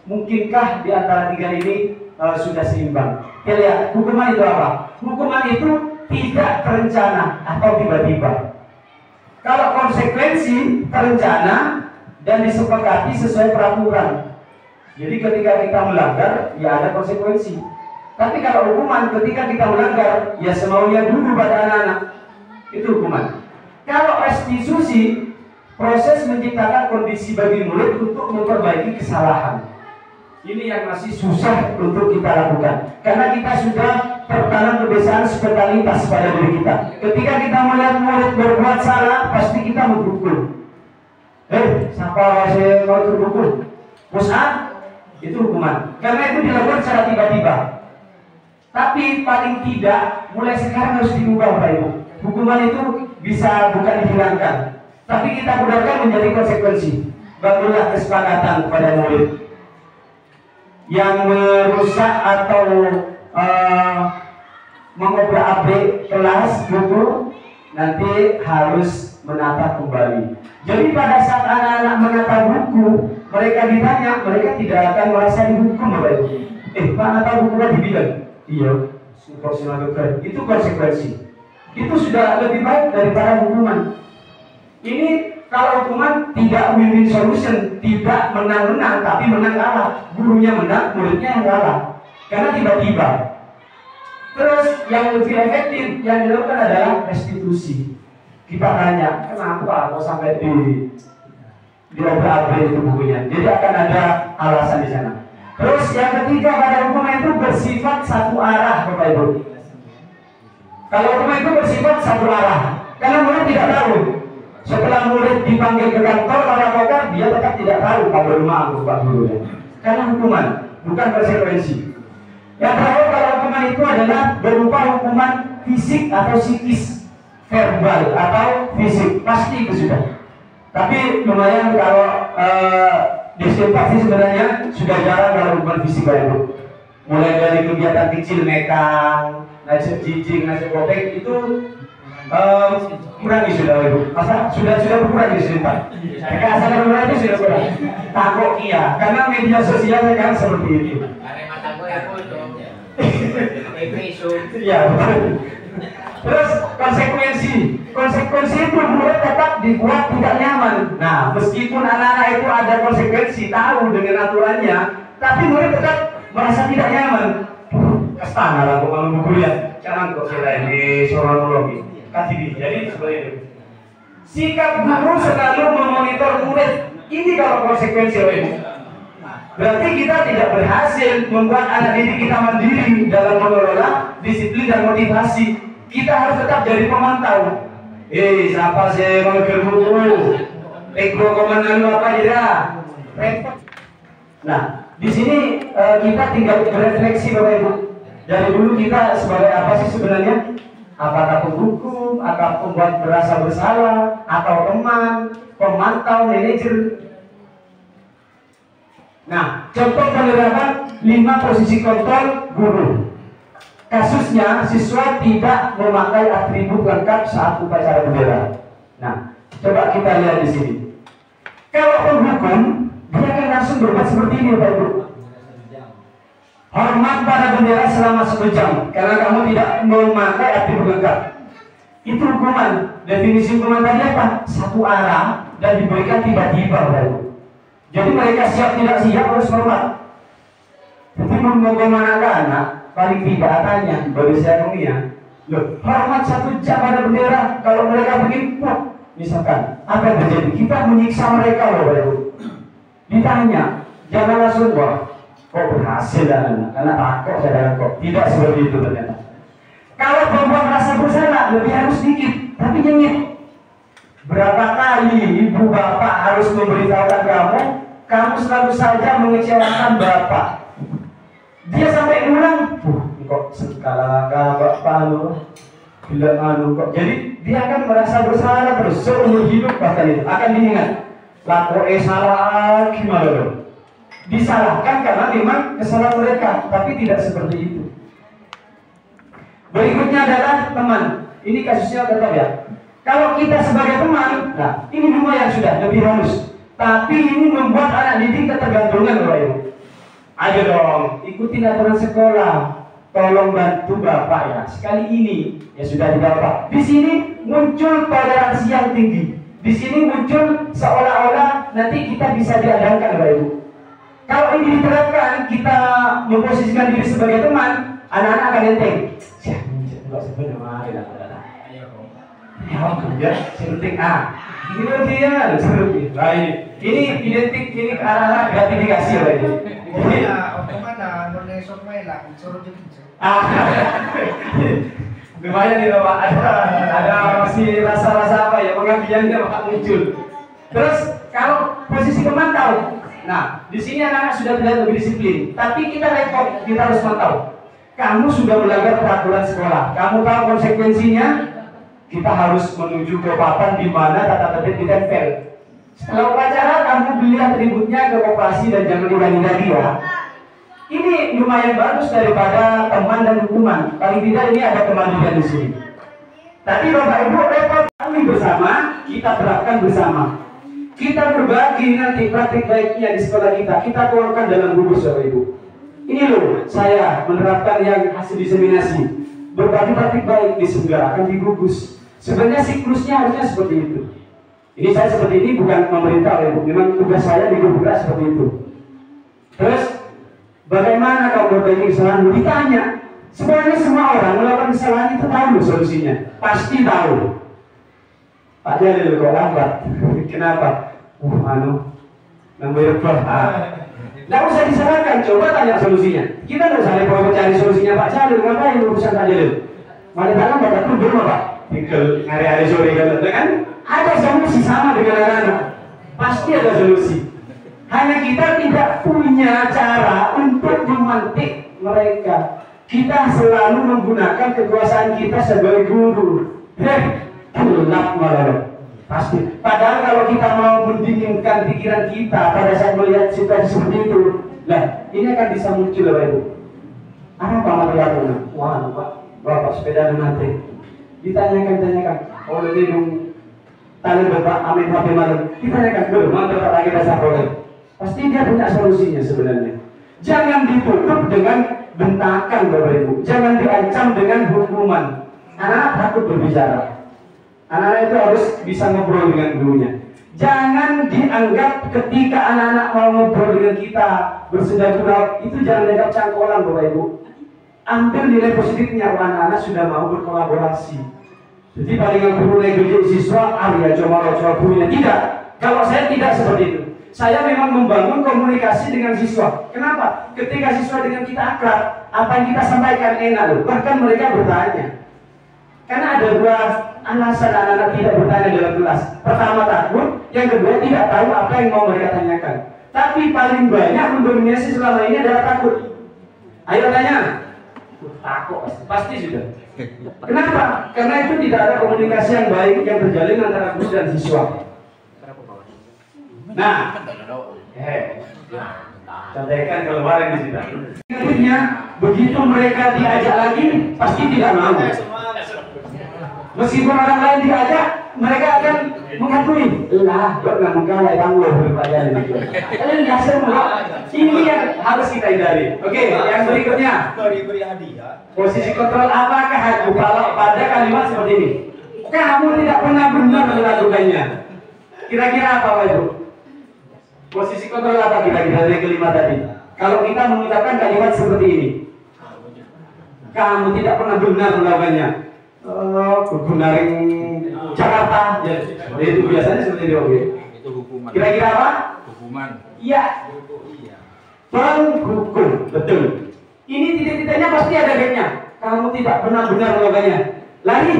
mungkinkah di antara tiga ini sudah seimbang? Kita lihat, hukuman itu apa? Hukuman itu tidak terencana atau tiba-tiba. Kalau konsekuensi terencana dan disepakati sesuai peraturan. Jadi ketika kita melanggar, ya ada konsekuensi. Tapi kalau hukuman ketika kita melanggar, ya semaunya dulu pada anak-anak. Itu hukuman. Kalau restitusi, proses menciptakan kondisi bagi murid untuk memperbaiki kesalahan. Ini yang masih susah untuk kita lakukan. Karena kita sudah tertanam kebiasaan spontanitas pada diri kita. Ketika kita melihat murid berbuat salah, pasti kita menghukum. Siapa saya mau terhukum? Pusat, itu hukuman. Karena itu dilakukan secara tiba-tiba. Tapi paling tidak, mulai sekarang harus diubah, Bapak Ibu. Hukuman itu bisa bukan dihilangkan, tapi kita gunakan menjadi konsekuensi. Bangunlah kesepakatan kepada murid yang merusak atau mengobrak-abrik kelas buku, nanti harus menata kembali. Jadi pada saat anak-anak menata buku, mereka ditanya, mereka tidak akan merasa dihukum, Bapak Ibu. Pak, nata buku kan dibilang, iya, itu konsekuensi. Itu sudah lebih baik daripada hukuman. Ini kalau hukuman tidak win-win solution, tidak menang-menang, tapi menang kalah. Gurunya menang, muridnya yang kalah. Karena tiba-tiba. Terus yang lebih efektif yang dilakukan adalah restitusi. Kita tanya, kenapa kok sampai diobrak-abrik itu bukunya? Jadi akan ada alasan di sana. Terus yang ketiga pada hukuman itu bersifat satu arah, Bapak Ibu. Kalau hukuman itu bersifat satu arah, karena murid tidak tahu. Setelah murid dipanggil ke kantor para pakar, dia tetap tidak tahu kalau rumah Pak gurunya. Karena hukuman, bukan konsekuensi. Yang terakhir kalau hukuman itu adalah berupa hukuman fisik atau psikis, verbal atau fisik, pasti itu sudah. Tapi lumayan kalau disinfeksi sebenarnya sudah jarang kalau hukuman fisik, Pak Ibu. Mulai dari kegiatan kecil mekang, nasib jijing, nasib kopek itu kurangi sudah Ibu. Masa sudah berkurang di sini Pak? Keasaran berarti sudah kurang. Takut iya, karena media sosial kan seperti ini. Iya. Terus konsekuensi itu murid tetap dibuat tidak nyaman. Nah, meskipun anak-anak itu ada konsekuensi, tahu dengan aturannya, tapi murid tetap merasa tidak nyaman. Kestana lah kok malu kuliah, jangan kok selain di sonologi. Jadi seperti itu. Sikap guru selalu memonitor murid. Ini kalau konsekuensi Ibu. Berarti kita tidak berhasil membuat anak didik kita mandiri dalam mengelola disiplin dan motivasi. Kita harus tetap jadi pemantau. Siapa sih mengejar guru? Ego komandan apa ya? Repot. Nah, di sini kita tinggal berefleksi Bapak Ibu. Dari dulu kita sebagai apa sih sebenarnya? Apakah penghukum, atau pembuat merasa bersalah, atau teman, pemantau, manajer? Nah, contoh penerapan 5 posisi kontrol guru. Kasusnya siswa tidak memakai atribut lengkap saat upacara bendera. Nah, coba kita lihat di sini. Kalau penghukum, dia akan langsung berbuat seperti ini, Bapak Ibu. Hormat pada bendera selama 1 jam karena kamu tidak memakai atribut lengkap. Itu hukuman. Definisi hukuman tadi apa? Satu arah dan diberikan tiba-tiba, Bapak Ibu. Jadi mereka siap tidak siap harus hormat. Tapi mau kemana anak? Paling tidak tanya bagi saya dunia, hormat 1 jam pada bendera. Kalau mereka begini, misalkan apa yang terjadi? Kita menyiksa mereka loh, Bapak Ibu. Ditanya, jangan langsung kok berhasil dan anak takut saya kok tidak seperti itu ternyata. Kalau perempuan merasa bersalah lebih harus sedikit, tapi nyengit. Berapa kali ibu bapak harus memberitahukan kamu selalu saja mengecewakan bapak. Dia sampai ngulang, kok sekala bapak bilang kok. Jadi dia akan merasa bersalah terus seumur hidup, bahkan itu akan diingat. Laku salah gimana dong? Disalahkan karena memang kesalahan mereka, tapi tidak seperti itu. Berikutnya adalah teman. Ini kasusnya tetap ya. Kalau kita sebagai teman, nah ini lumayan sudah lebih halus. Tapi ini membuat anak didik ketergantungan, Bapak Ibu. Ayo dong, ikutin aturan sekolah. Tolong bantu Bapak ya. Sekali ini ya sudah tidak apa. Di sini muncul toleransi yang tinggi. Di sini muncul seolah-olah nanti kita bisa diadangkan, Bapak Ibu. Kalau ini diterapkan, kita memposisikan diri sebagai teman, anak-anak akan enteng. Ya, penting ini dia seperti baik. Ini identik ini ke arah gratifikasi ya, Bapak. Jadi mana esok main lah, suruh jemput. Lumayan nih Bapak, ada masih rasa-rasa apa ya, pengabdiannya Bapak muncul. Terus kalau posisi pemantau, nah di sini anak-anak sudah terlihat lebih disiplin, tapi kita repot, kita harus mantau. Kamu sudah melanggar peraturan sekolah, kamu tahu konsekuensinya. Kita harus menuju ke papan di mana tata tertib ditempel. Setelah upacara, kamu beli atributnya ke koperasi dan jangan ulangi lagi ya. Ini lumayan bagus daripada teman dan hukuman. Paling tidak ini ada kemandirian di sini. Tadi Bapak Ibu repot kami bersama, kita terapkan bersama. Kita berbagi nanti praktik baiknya di sekolah kita. Kita keluarkan dalam gugus Bapak Ibu. Ini loh, saya menerapkan yang hasil diseminasi. Berbagi praktik baik diselenggarakan di gugus. Sebenarnya siklusnya harusnya seperti itu. Ini saya seperti ini bukan memerintah ya Bu. Memang tugas saya di gugus seperti itu. Terus bagaimana kau memperbaiki kesalahan? Ditanya. Sebenarnya semua orang melakukan kesalahan itu tahu solusinya. Pasti tahu. Pak Jalil kok lambat. Kenapa? Namanya nggak usah disalahkan, coba tanya solusinya. Kita nggak usah repot cari solusinya Pak Jalil. Ngapain urusan Pak Jalil? Malah dalam bapak itu belum Pak. Tinggal hari-hari sore kan? Ada solusi sama dengan anak-anak. Pasti ada solusi. Hanya kita tidak punya cara untuk memantik mereka. Kita selalu menggunakan kekuasaan kita sebagai guru. Gelap malah. Pasti. Padahal kalau kita mau mendinginkan pikiran kita pada saat melihat situasi seperti itu, lah ini akan bisa muncul Bapak Ibu. Ada apa materialnya? Wah, Pak, bapak sepeda nanti. ditanyakan, oh nanti dong tali bapak amin HP malam, ditanyakan dulu, mantap lagi dasar boleh. Pasti dia punya solusinya sebenarnya. Jangan ditutup dengan bentakan Bapak Ibu, jangan diancam dengan hukuman. Anak-anak takut berbicara. Anak-anak itu harus bisa ngobrol dengan gurunya. Jangan dianggap ketika anak-anak mau ngobrol dengan kita bersenda gurau itu jangan dianggap cangkolan Bapak Ibu. Ambil nilai positifnya, anak-anak sudah mau berkolaborasi. Jadi palingan guru negeri siswa, ya coba gurunya tidak. Kalau saya tidak seperti itu. Saya memang membangun komunikasi dengan siswa. Kenapa? Ketika siswa dengan kita akrab, apa yang kita sampaikan enak loh. Bahkan mereka bertanya. Karena ada dua alasan anak-anak tidak bertanya dalam kelas. Pertama takut, yang kedua tidak tahu apa yang mau mereka tanyakan. Tapi paling banyak mendominasi selama ini adalah takut. Ayo tanya. Takut pasti sudah. Kenapa? Karena itu tidak ada komunikasi yang baik yang terjalin antara guru dan siswa. Nah, contohkan keluaran di sini. Akhirnya begitu mereka diajak lagi pasti tidak mau. Meskipun orang lain diajak, mereka akan mengakui. Lah, kok nggak mengkalah tangguh berpayah ini. Kalian nggak semua. Ini yang harus kita hindari. Oke, yang berikutnya. Beri hadiah. Posisi kontrol apakah aku kalau pada kalimat seperti ini? Kamu tidak pernah benar melakukannya. Kira-kira apa Pak Ibu? Posisi kontrol apa kira-kira dari kelima tadi? Kalau kita mengucapkan kalimat seperti ini, kamu tidak pernah benar melakukannya. Gunaring Jakarta, ya, itu biasanya seperti itu. Oke. Itu hukuman. Kira-kira apa? Hukuman. Iya. Penghukum, betul. Ini titik-titiknya pasti ada gapnya. Kamu tidak pernah benar melakukannya. Lari,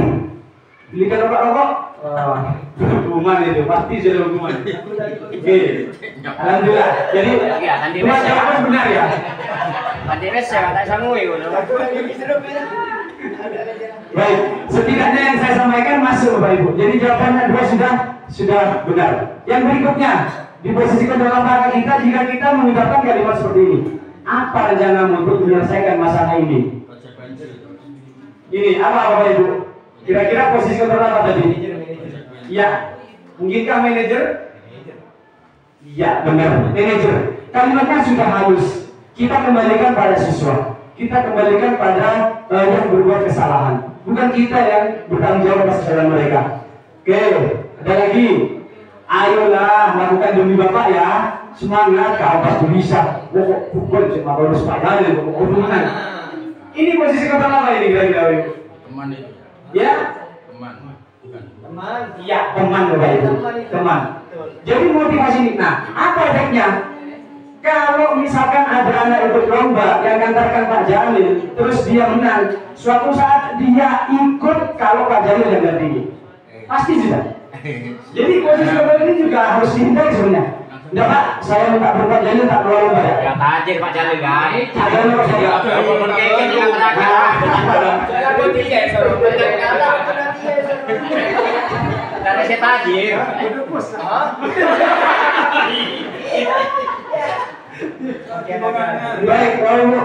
belikan rokok. Hukuman itu pasti sudah hukuman. Oke. Alhamdulillah. Jadi dua jawaban benar ya. Pandires ya kata samui Baik, setidaknya yang saya sampaikan masuk Bapak Ibu. Jadi jawabannya dua sudah benar. Yang berikutnya diposisikan dalam rangka kita jika kita mengucapkan kalimat seperti ini. Apa rencana untuk menyelesaikan masalah ini? Ini apa Bapak Ibu? Kira-kira posisi kontrol apa tadi? Ya, mungkinkah manajer? Ya, benar, manajer. Kalimatnya sudah halus. Kita kembalikan pada siswa. Kita kembalikan pada yang berbuat kesalahan. Bukan kita yang bertanggung jawab atas kesalahan mereka. Oke, ada lagi. Ayolah lakukan demi Bapak ya. Semangat, kau pasti bisa. Bukan cuma harus padahal hubungan. Ini posisi kata apa ini kira-kira? Teman itu. Ya? Teman. Bukan. Teman. Iya, teman Bapak Ibu. Teman. Jadi motivasi ini. Nah, apa efeknya? Kalau misalkan ada anak ikut lomba yang ngantarkan Pak Jalil, terus dia menang, suatu saat dia ikut kalau Pak Jalil yang ganti, pasti sudah. Jadi posisi seperti ini juga harus dihindari sebenarnya. Enggak Pak, saya minta Pak Jalil tak keluar lomba ya. ya tajir Pak Jalil kan Ada lomba saya. walaupun keke dia kata-kata karena saya tajir Baik, Bapak Ibu.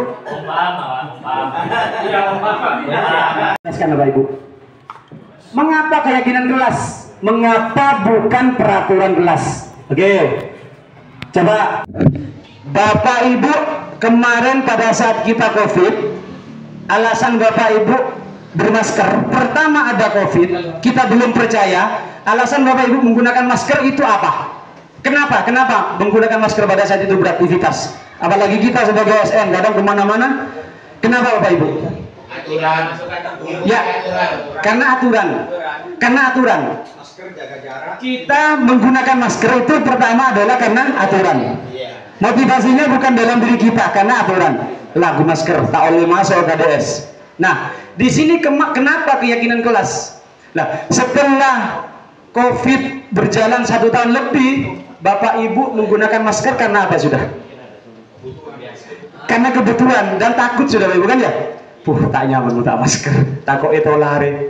Jelaskan Bapak Ibu. Mengapa keyakinan kelas? Mengapa bukan peraturan kelas? Oke. Coba Bapak Ibu kemarin pada saat kita COVID, alasan Bapak Ibu bermasker. Pertama ada COVID, kita belum percaya. Alasan Bapak Ibu menggunakan masker itu apa? Kenapa? Kenapa menggunakan masker pada saat itu beraktivitas? Apalagi kita sebagai ASN kadang kemana-mana. Kenapa Bapak Ibu? Aturan. Ya, karena aturan. Karena aturan. Masker jaga jarak. Kita menggunakan masker itu pertama adalah karena aturan. Motivasinya bukan dalam diri kita, karena aturan. Lagu masker tak oleh masuk KDS. Nah, di sini kenapa keyakinan kelas? Nah, setelah COVID berjalan 1 tahun lebih, Bapak Ibu menggunakan masker karena apa sudah? Karena kebutuhan dan takut sudah Bapak Ibu kan ya? Tak nyaman tak masker, takut itu lari.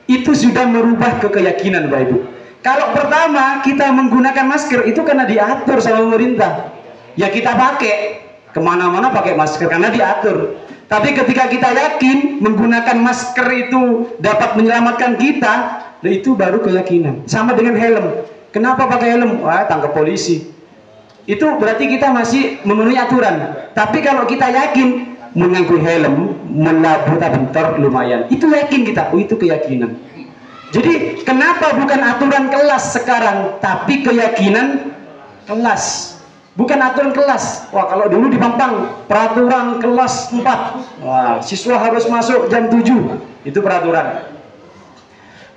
Itu sudah merubah keyakinan Bapak Ibu. Kalau pertama kita menggunakan masker itu karena diatur sama pemerintah. Ya kita pakai kemana-mana pakai masker karena diatur. Tapi ketika kita yakin menggunakan masker itu dapat menyelamatkan kita, nah itu baru keyakinan. Sama dengan helm. Kenapa pakai helm? Wah, tangkap polisi. Itu berarti kita masih memenuhi aturan. Tapi kalau kita yakin mengaku helm, melabur bentor lumayan, itu yakin kita. Oh, itu keyakinan. Jadi kenapa bukan aturan kelas sekarang, tapi keyakinan kelas. Bukan aturan kelas. Wah, kalau dulu di Pampang peraturan kelas 4. Wah, siswa harus masuk jam 7. Itu peraturan.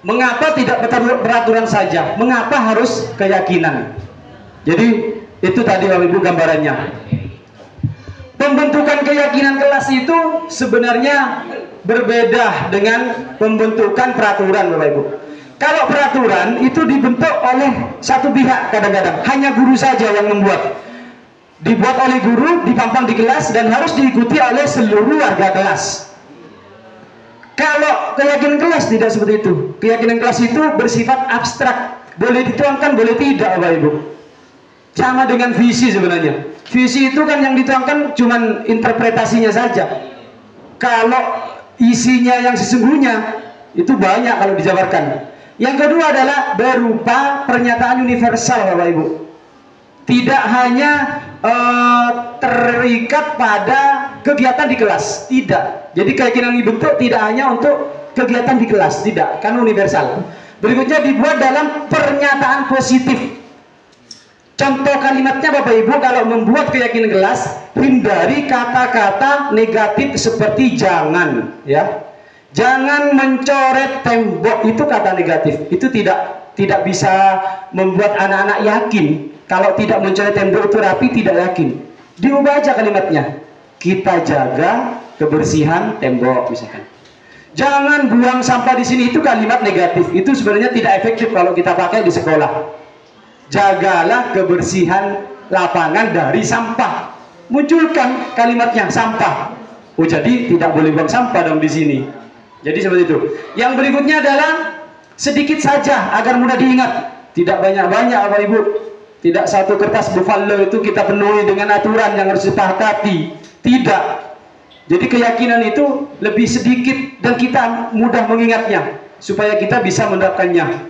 Mengapa tidak peraturan saja? Mengapa harus keyakinan? Jadi itu tadi Bapak Ibu gambarannya. Pembentukan keyakinan kelas itu sebenarnya berbeda dengan pembentukan peraturan Bapak Ibu. Kalau peraturan itu dibentuk oleh satu pihak kadang-kadang, hanya guru saja yang membuat. Dibuat oleh guru, dipampang di kelas dan harus diikuti oleh seluruh warga kelas. Kalau keyakinan kelas tidak seperti itu. Keyakinan kelas itu bersifat abstrak, boleh dituangkan, boleh tidak Bapak Ibu. Sama dengan visi sebenarnya. Visi itu kan yang dituangkan cuman interpretasinya saja. Kalau isinya yang sesungguhnya itu banyak kalau dijabarkan. Yang kedua adalah berupa pernyataan universal Bapak Ibu. Tidak hanya terikat pada kegiatan di kelas, tidak. Jadi keyakinan dibentuk tidak hanya untuk kegiatan di kelas, tidak, karena universal. Berikutnya dibuat dalam pernyataan positif. Contoh kalimatnya Bapak Ibu, kalau membuat keyakinan kelas, hindari kata-kata negatif seperti jangan, ya. Jangan mencoret tembok, itu kata negatif. Itu tidak bisa membuat anak-anak yakin. Kalau tidak mencoret tembok itu rapi, tidak yakin. Diubah aja kalimatnya. Kita jaga kebersihan tembok misalkan. Jangan buang sampah di sini, itu kalimat negatif. Itu sebenarnya tidak efektif kalau kita pakai di sekolah. Jagalah kebersihan lapangan dari sampah. Munculkan kalimatnya sampah. Oh, jadi tidak boleh buang sampah dong di sini. Jadi seperti itu. Yang berikutnya adalah sedikit saja agar mudah diingat. Tidak banyak-banyak Bapak Ibu. Tidak satu kertas buffalo itu kita penuhi dengan aturan yang harus disepakati. Tidak. Jadi keyakinan itu lebih sedikit dan kita mudah mengingatnya supaya kita bisa menerapkannya.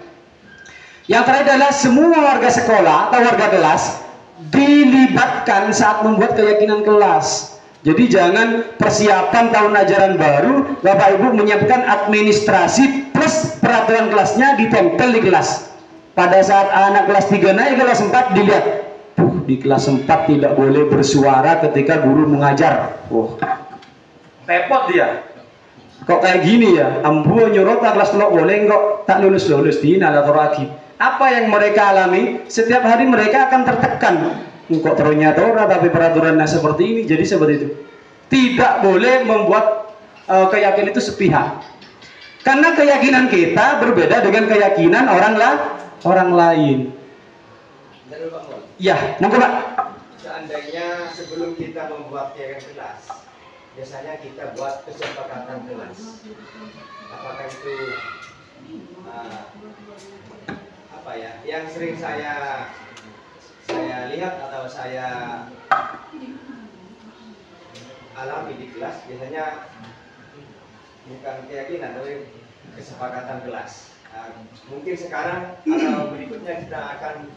Yang terakhir adalah semua warga sekolah atau warga kelas dilibatkan saat membuat keyakinan kelas. Jadi jangan persiapan tahun ajaran baru Bapak Ibu menyiapkan administrasi plus peraturan kelasnya ditempel di kelas. Pada saat anak kelas 3 naik kelas 4 dilihat, di kelas 4 tidak boleh bersuara ketika guru mengajar. Repot dia. Kok kayak gini ya? Ambu nyuruh tak kelas telok boleh kok tak lulus dina atau lagi. Apa yang mereka alami? Setiap hari mereka akan tertekan. Kok ternyata tapi peraturannya seperti ini. Jadi seperti itu. Tidak boleh membuat keyakinan itu sepihak. Karena keyakinan kita berbeda dengan keyakinan orang lain. Ya, monggo Pak. Seandainya sebelum kita membuat keyakinan kelas, biasanya kita buat kesepakatan kelas. Apakah itu apa ya? Yang sering saya lihat atau saya alami di kelas, biasanya bukan keyakinan tapi kesepakatan kelas. Mungkin sekarang atau berikutnya kita akan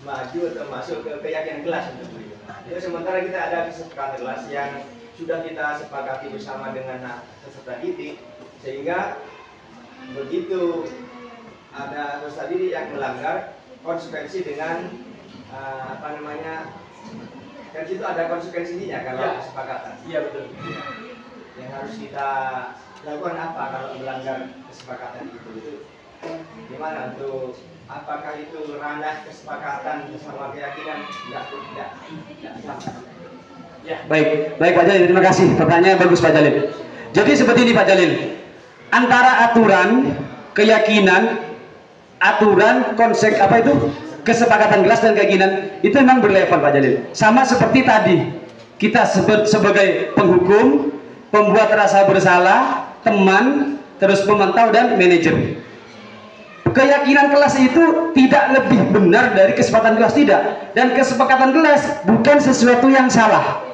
maju atau masuk ke keyakinan kelas untuk berikutnya. Jadi sementara kita ada kesepakatan kelas yang sudah kita sepakati bersama dengan peserta didik, sehingga begitu ada peserta didik yang melanggar, konsekuensi dengan kan situ ada konsekuensinya kalau kesepakatan. Iya betul. Yang harus kita lakukan apa kalau melanggar kesepakatan itu? Gimana untuk apakah itu ranah kesepakatan bersama keyakinan? Tidak. Ya. Baik Pak Jalil, terima kasih. Pertanyaan bagus Pak Jalil. Jadi seperti ini Pak Jalil. Antara aturan, keyakinan, konsep apa itu? Kesepakatan kelas dan keyakinan itu memang berlevel Pak Jalil. Sama seperti tadi kita sebut sebagai penghukum, pembuat rasa bersalah, teman, terus pemantau dan manajer. Keyakinan kelas itu tidak lebih benar dari kesepakatan kelas, tidak. Dan kesepakatan kelas bukan sesuatu yang salah.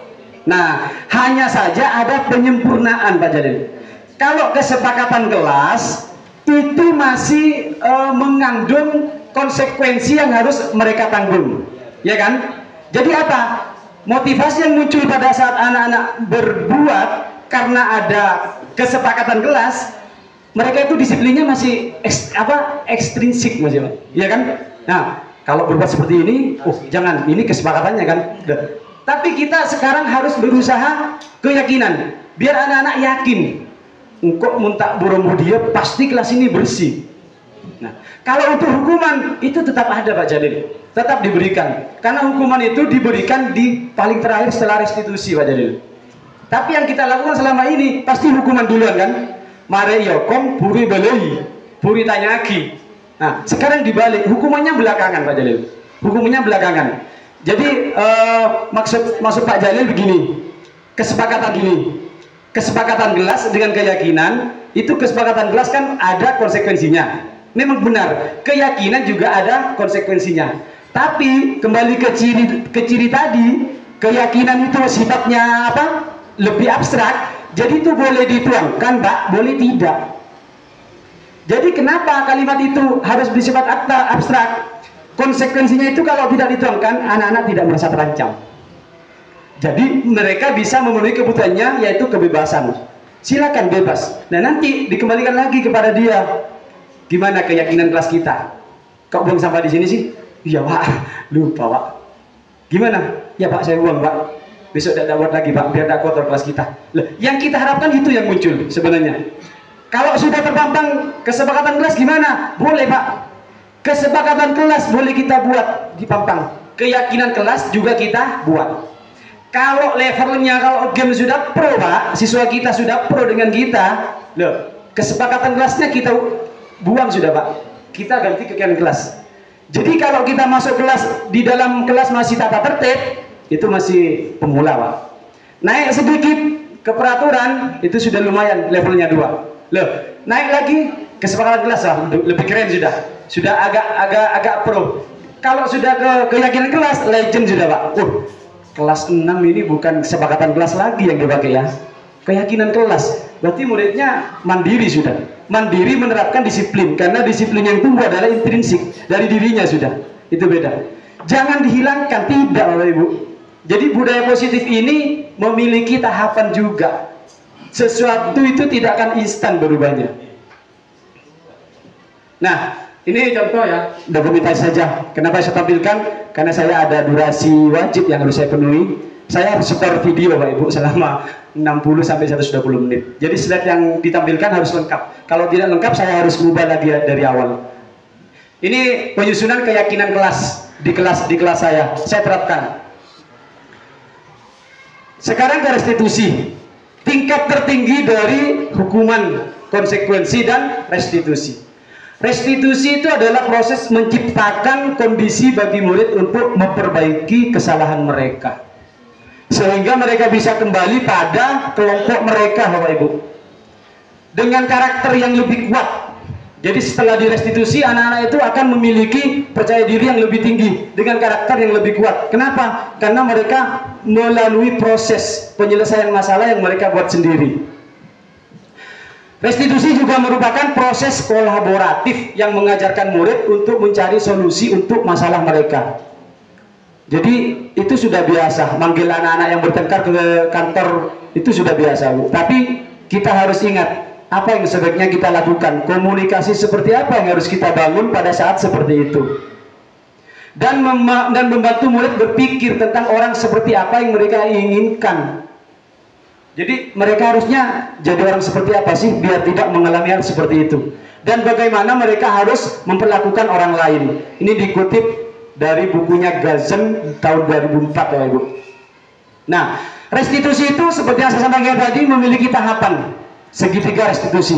Nah, hanya saja ada penyempurnaan Pak Jalil. Kalau kesepakatan kelas itu masih mengandung konsekuensi yang harus mereka tanggung, ya kan? Jadi apa? Motivasi yang muncul pada saat anak-anak berbuat karena ada kesepakatan kelas, mereka itu disiplinnya masih ekstrinsik masih, ya kan? Nah, kalau berbuat seperti ini, jangan, ini kesepakatannya kan. Tapi kita sekarang harus berusaha keyakinan, biar anak-anak yakin. Engkau muntak burumu dia pasti kelas ini bersih. Nah, kalau untuk hukuman itu tetap ada Pak Jalil, tetap diberikan. Karena hukuman itu diberikan di paling terakhir setelah restitusi Pak Jalil. Tapi yang kita lakukan selama ini pasti hukuman duluan kan. Mare yokom puri beloi, puri tanyaki. Nah, sekarang dibalik, hukumannya belakangan Pak Jalil. Hukumannya belakangan. Jadi maksud Pak Jalil begini, kesepakatan ini. Kesepakatan kelas dengan keyakinan, itu kesepakatan kelas kan ada konsekuensinya. Memang benar, keyakinan juga ada konsekuensinya. Tapi kembali ke ciri tadi, keyakinan itu sifatnya apa? Lebih abstrak. Jadi itu boleh dituangkan, Pak, boleh tidak. Jadi kenapa kalimat itu harus bersifat abstrak? Konsekuensinya itu kalau tidak dituangkan, anak-anak tidak merasa terancam. Jadi mereka bisa memenuhi kebutuhannya, yaitu kebebasan. Silakan bebas. Nah, nanti dikembalikan lagi kepada dia. Gimana keyakinan kelas kita? Kok buang sampah di sini sih? Iya Pak, lupa Pak. Gimana? Ya Pak, saya buang Pak. Besok tidak buat lagi Pak, biar tidak kotor kelas kita. Loh, yang kita harapkan itu yang muncul sebenarnya. Kalau sudah terpampang kesepakatan kelas gimana? Boleh Pak. Kesepakatan kelas boleh kita buat dipampang. Keyakinan kelas juga kita buat. Kalau levelnya, kalau game sudah pro Pak, siswa kita sudah pro dengan kita, loh, kesepakatan kelasnya kita buang sudah Pak. Kita ganti keyakinan kelas. Jadi kalau kita masuk kelas, di dalam kelas masih tata tertib, itu masih pemula Pak. Naik sedikit ke peraturan, itu sudah lumayan, levelnya 2. Loh, naik lagi kesepakatan kelas lah, lebih keren sudah. Sudah agak pro. Kalau sudah ke keyakinan kelas, legend sudah Pak. Kelas 6 ini bukan kesepakatan kelas lagi yang dipakai ya, keyakinan kelas. Berarti muridnya mandiri sudah, mandiri menerapkan disiplin, karena disiplin yang tumbuh adalah intrinsik dari dirinya sudah. Itu beda, jangan dihilangkan, tidak Bapak Ibu. Jadi budaya positif ini memiliki tahapan juga. Sesuatu itu tidak akan instan berubahnya. Nah, ini contoh ya, dokumentasi saja. Kenapa saya tampilkan? Karena saya ada durasi wajib yang harus saya penuhi. Saya harus setor video Bapak Ibu selama 60 sampai 120 menit. Jadi slide yang ditampilkan harus lengkap. Kalau tidak lengkap saya harus ubah lagi dari awal. Ini penyusunan keyakinan kelas di kelas saya terapkan. Sekarang ke restitusi. Tingkat tertinggi dari hukuman, konsekuensi dan restitusi. Restitusi itu adalah proses menciptakan kondisi bagi murid untuk memperbaiki kesalahan mereka, sehingga mereka bisa kembali pada kelompok mereka Bapak Ibu, dengan karakter yang lebih kuat. Jadi setelah direstitusi, anak-anak itu akan memiliki percaya diri yang lebih tinggi, dengan karakter yang lebih kuat. Kenapa? Karena mereka melalui proses penyelesaian masalah yang mereka buat sendiri. Restitusi juga merupakan proses kolaboratif yang mengajarkan murid untuk mencari solusi untuk masalah mereka. Jadi itu sudah biasa, manggil anak-anak yang bertengkar ke kantor itu sudah biasa Bu. Tapi kita harus ingat, apa yang sebaiknya kita lakukan, komunikasi seperti apa yang harus kita bangun pada saat seperti itu. Dan membantu murid berpikir tentang orang seperti apa yang mereka inginkan. Jadi mereka harusnya jadi orang seperti apa sih biar tidak mengalami hal seperti itu. Dan bagaimana mereka harus memperlakukan orang lain. Ini dikutip dari bukunya Gazen tahun 2004 ya Ibu. Nah, restitusi itu seperti yang saya sampaikan tadi memiliki tahapan segitiga restitusi.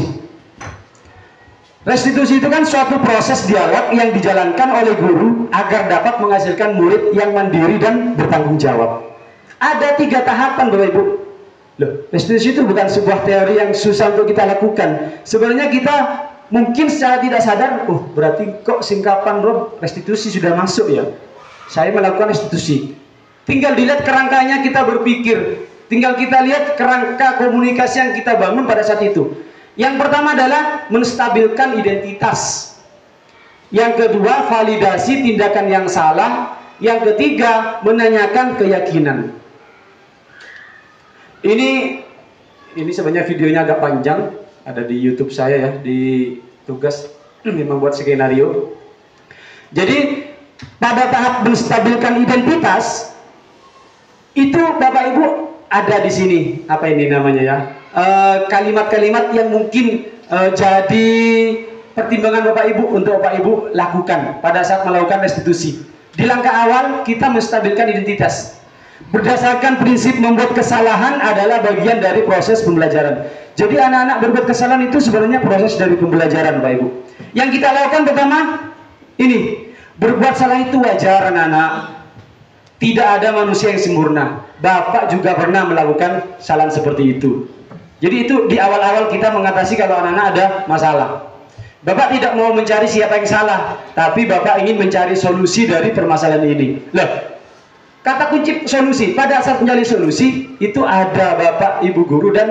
Restitusi itu kan suatu proses dialog yang dijalankan oleh guru agar dapat menghasilkan murid yang mandiri dan bertanggung jawab. Ada 3 tahapan Bapak Ibu. Loh, restitusi itu bukan sebuah teori yang susah untuk kita lakukan. Sebenarnya kita mungkin secara tidak sadar, berarti kok singkapan Rob restitusi sudah masuk ya. Saya melakukan restitusi. Tinggal dilihat kerangkanya, kita berpikir Tinggal kita lihat kerangka komunikasi yang kita bangun pada saat itu. Yang pertama adalah menstabilkan identitas. Yang kedua, validasi tindakan yang salah. Yang ketiga, menanyakan keyakinan. Ini sebenarnya videonya agak panjang, ada di YouTube saya ya, di tugas membuat skenario. Jadi pada tahap menstabilkan identitas itu Bapak Ibu ada di sini, apa ini namanya ya, kalimat-kalimat yang mungkin jadi pertimbangan Bapak Ibu untuk Bapak Ibu lakukan pada saat melakukan restitusi. Di langkah awal kita menstabilkan identitas. Berdasarkan prinsip membuat kesalahan adalah bagian dari proses pembelajaran. Jadi anak-anak berbuat kesalahan itu sebenarnya proses dari pembelajaran Bapak Ibu. Yang kita lakukan pertama ini, berbuat salah itu wajar anak-anak. Tidak ada manusia yang sempurna. Bapak juga pernah melakukan kesalahan seperti itu. Jadi itu di awal-awal kita mengatasi kalau anak-anak ada masalah. Bapak tidak mau mencari siapa yang salah, tapi Bapak ingin mencari solusi dari permasalahan ini. Loh, kata kunci solusi, pada saat mencari solusi itu ada Bapak, Ibu guru dan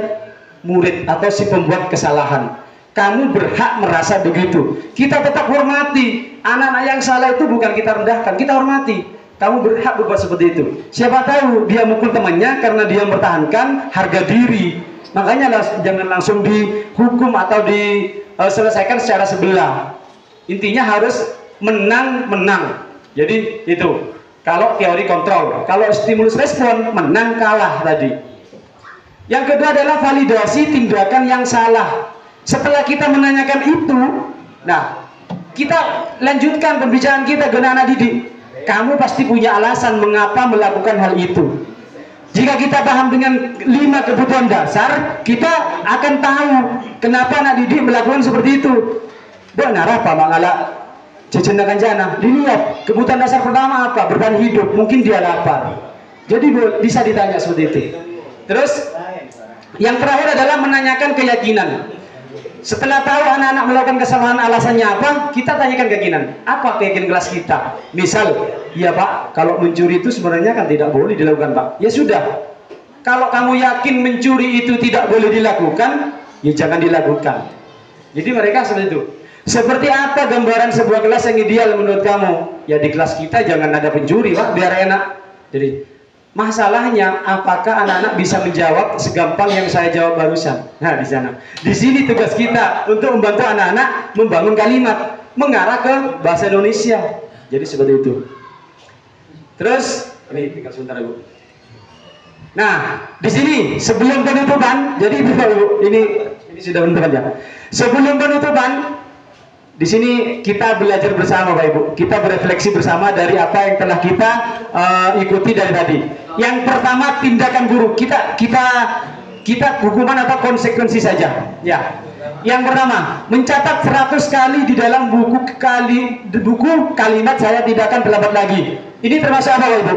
murid atau si pembuat kesalahan. Kamu berhak merasa begitu. Kita tetap hormati. Anak-anak yang salah itu bukan kita rendahkan, kita hormati. Kamu berhak berbuat seperti itu. Siapa tahu dia mukul temannya karena dia mempertahankan harga diri. Makanya jangan langsung dihukum atau diselesaikan secara sebelah. Intinya harus menang-menang. Jadi itu. Kalau teori kontrol, kalau stimulus respon, menang kalah tadi. Yang kedua adalah validasi tindakan yang salah. Setelah kita menanyakan itu, nah kita lanjutkan pembicaraan kita ke anak didik. Kamu pasti punya alasan mengapa melakukan hal itu. Jika kita paham dengan 5 kebutuhan dasar, kita akan tahu kenapa anak didik melakukan seperti itu. Benar apa mangala jajan jana? Dilihat kebutuhan dasar pertama apa? Bertahan hidup. Mungkin dia lapar. Jadi bisa ditanya seperti itu. Terus yang terakhir adalah menanyakan keyakinan. Setelah tahu anak-anak melakukan kesalahan alasannya apa, kita tanyakan keyakinan. Apa keyakinan kelas kita? Misal, ya Pak, kalau mencuri itu sebenarnya kan tidak boleh dilakukan Pak. Ya sudah, kalau kamu yakin mencuri itu tidak boleh dilakukan, ya jangan dilakukan. Jadi mereka seperti itu. Seperti apa gambaran sebuah kelas yang ideal menurut kamu? Ya di kelas kita jangan ada pencuri Pak, biar enak. Jadi masalahnya, apakah anak-anak bisa menjawab segampang yang saya jawab barusan? Nah, di sana. Di sini tugas kita untuk membantu anak-anak membangun kalimat mengarah ke bahasa Indonesia. Jadi seperti itu. Terus, ini tinggal sebentar Bu. Nah, di sini sebelum penutupan, jadi ini sudah penutupan ya. Sebelum penutupan, di sini kita belajar bersama Bapak Ibu. Kita berefleksi bersama dari apa yang telah kita ikuti dari tadi. Yang pertama tindakan guru. Kita hukuman atau konsekuensi saja. Ya. Yang pertama, mencatat 100 kali di dalam buku kalimat saya tidak akan terlambat lagi. Ini termasuk apa Bapak Ibu?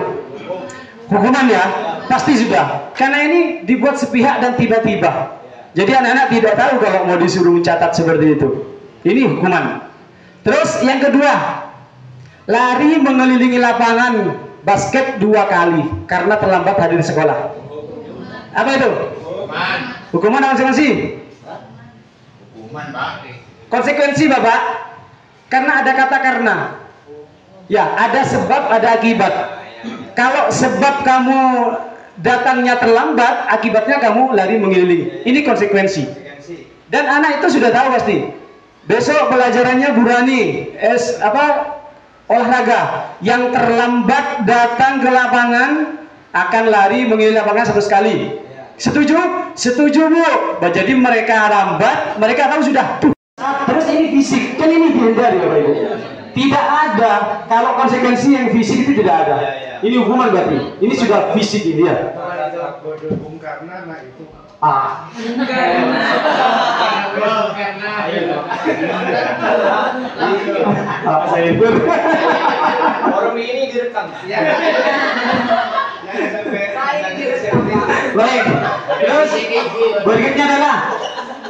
Hukuman ya. Pasti sudah. Karena ini dibuat sepihak dan tiba-tiba. Jadi anak-anak tidak tahu kalau mau disuruh mencatat seperti itu. Ini hukuman. Terus yang kedua, lari mengelilingi lapangan basket 2 kali karena terlambat hadir sekolah. Apa itu? Hukuman. Hukuman apa konsekuensi? Hukuman Pak. Konsekuensi Bapak. Karena ada kata karena. Ya, ada sebab, ada akibat. Kalau sebab kamu datangnya terlambat, akibatnya kamu lari mengelilingi. Ini konsekuensi. Dan anak itu sudah tahu pasti. Besok pelajarannya burani, olahraga. Yang terlambat datang ke lapangan akan lari mengelilingi lapangan 100 kali. Setuju? Setuju Bu. Jadi mereka lambat, mereka tahu sudah. Terus ini fisik, kan ini dihindari Bapak Ibu. Tidak ada, kalau konsekuensi yang fisik itu tidak ada. Ini hukuman berarti. Ini sudah fisik ini ya. Bung Karna itu. Saya itu. Forum ini direkam. Baik. Terus berikutnya adalah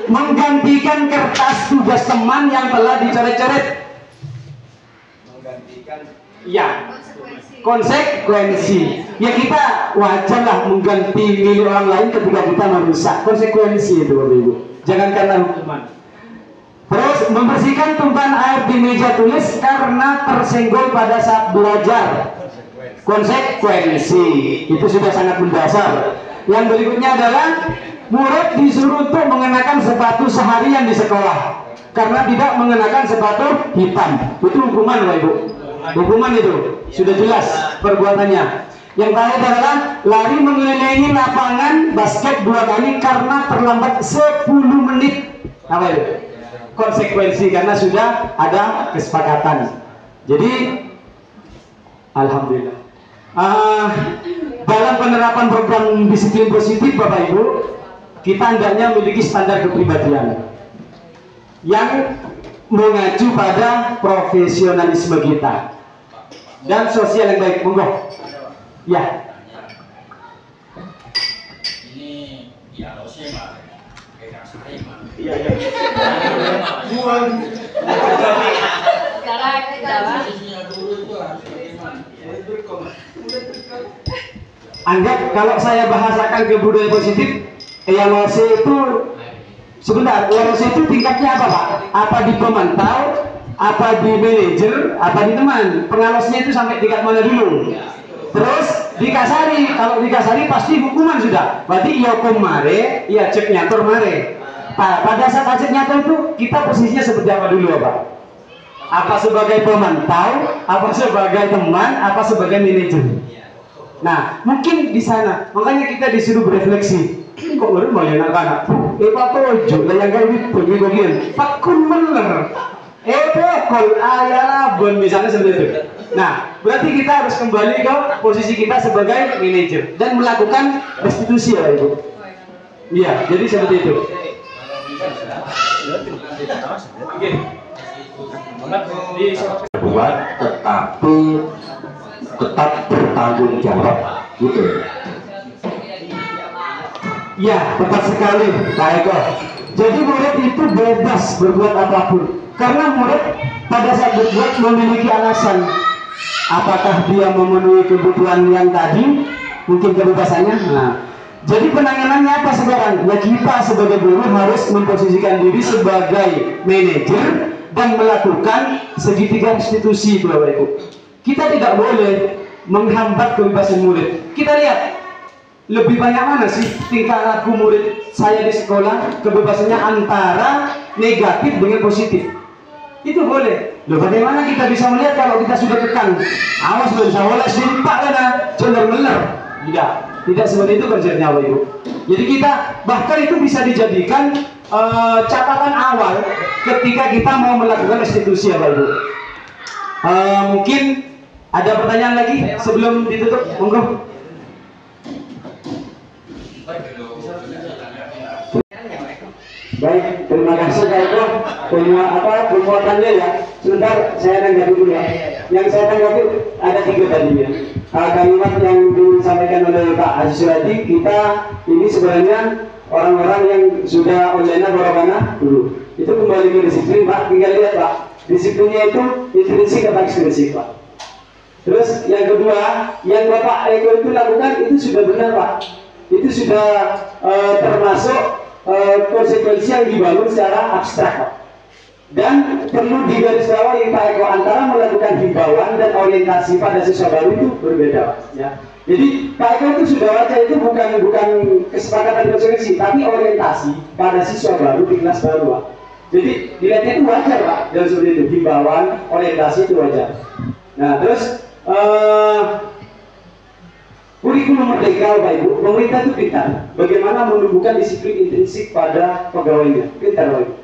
menggantikan kertas tugas teman yang telah dicoret-coret. Menggantikan. Ya. konsekuensi. Ya kita wajarlah mengganti milik orang lain ketika kita merusak. Konsekuensi itu Bapak Ibu. Jangan karena hukuman. Terus membersihkan tumpahan air di meja tulis karena tersenggol pada saat belajar. Konsekuensi itu sudah sangat mendasar. Yang berikutnya adalah murid disuruh untuk mengenakan sepatu seharian di sekolah karena tidak mengenakan sepatu hitam. Itu hukuman Bapak Ibu. Hukuman itu sudah jelas perbuatannya. Yang terakhir adalah lari mengelilingi lapangan basket 2 kali karena terlambat 10 menit. Apa itu? Konsekuensi karena sudah ada kesepakatan. Jadi alhamdulillah. Dalam penerapan program disiplin positif Bapak Ibu, kita hendaknya memiliki standar kepribadian yang mengacu pada profesionalisme kita dan sosial yang baik. Monggo. Ya. Ini dialognya Pak. Kayak saya Pak. Iya, iya. Posisinya dulu itu harus bagaimana? Anggap kalau saya bahasakan ke budaya positif, ELOC itu sebentar, ELOC itu tingkatnya apa Pak? Apa di pemantau, apa di manajer, apa di teman? Pengawasnya itu sampai tingkat mana dulu? Terus dikasari, kalau dikasari pasti hukuman sudah. Berarti iya mare, iya cek nyator mare. Pada saat cek nyator itu kita posisinya seperti apa dulu Pak? Apa sebagai pemantau, apa sebagai teman, apa sebagai manajer? Nah, mungkin di sana, makanya kita disuruh berefleksi. Kok baru mau yang anak-anak? Pak tojo, yang kayak gitu, bagian. Pak kun bener. Pokol ayah bon misalnya seperti itu. Nah, berarti kita harus kembali ke posisi kita sebagai manajer dan melakukan restitusi ya Ibu. Iya, jadi seperti itu. Buat tetapi tetap bertanggung jawab gitu. Ya, tepat sekali Pak Eko. Jadi murid itu bebas berbuat apapun karena murid pada saat berbuat memiliki alasan. Apakah dia memenuhi kebutuhan yang tadi, mungkin kebebasannya. Nah, jadi penanganannya apa sekarang? Ya kita sebagai guru harus memposisikan diri sebagai manajer dan melakukan segitiga restitusi Bapak Ibu. Kita tidak boleh menghambat kebebasan murid. Kita lihat lebih banyak mana sih tingkah laku murid saya di sekolah kebebasannya antara negatif dengan positif. Itu boleh. Loh, bagaimana kita bisa melihat kalau kita sudah kekang? Awas loh, bisa boleh simpak karena cendermeler. Tidak seperti itu konsepnya Bapak Ibu. Jadi kita bahkan itu bisa dijadikan catatan awal ketika kita mau melakukan restitusi ya Bapak Ibu. Mungkin ada pertanyaan lagi sebelum ditutup, monggo. Baik, terima kasih Kak Eko. Perbuatannya ya. Sebentar saya tanggapi dulu ya. Yang saya tanggapi ada 3 tadinya. Kalimat yang disampaikan oleh Pak Haji Suradi, kita ini sebenarnya orang-orang yang sudah online barokana dulu. Itu kembali ke disiplin Pak. Tinggal lihat Pak, disiplinnya itu intrinsik atau ekstrinsik Pak. Terus yang kedua, yang Bapak Eko itu lakukan itu sudah benar Pak. Itu sudah termasuk konsekuensi yang dibangun secara abstrak Pak. Dan perlu digarisbawahi Pak Eko, antara melakukan himbauan dan orientasi pada siswa baru itu berbeda Pak ya. Jadi Pak Eko itu sudah baca itu bukan kesepakatan konsekuensi, tapi orientasi pada siswa baru di kelas baru Pak. Jadi dilihatnya itu wajar Pak, dan seperti itu himbauan, orientasi itu wajar. Nah terus kurikulum merdeka Bapak Ibu, pemerintah itu pintar bagaimana menumbuhkan disiplin intrinsik pada pegawainya. Pintar Bapak Ibu.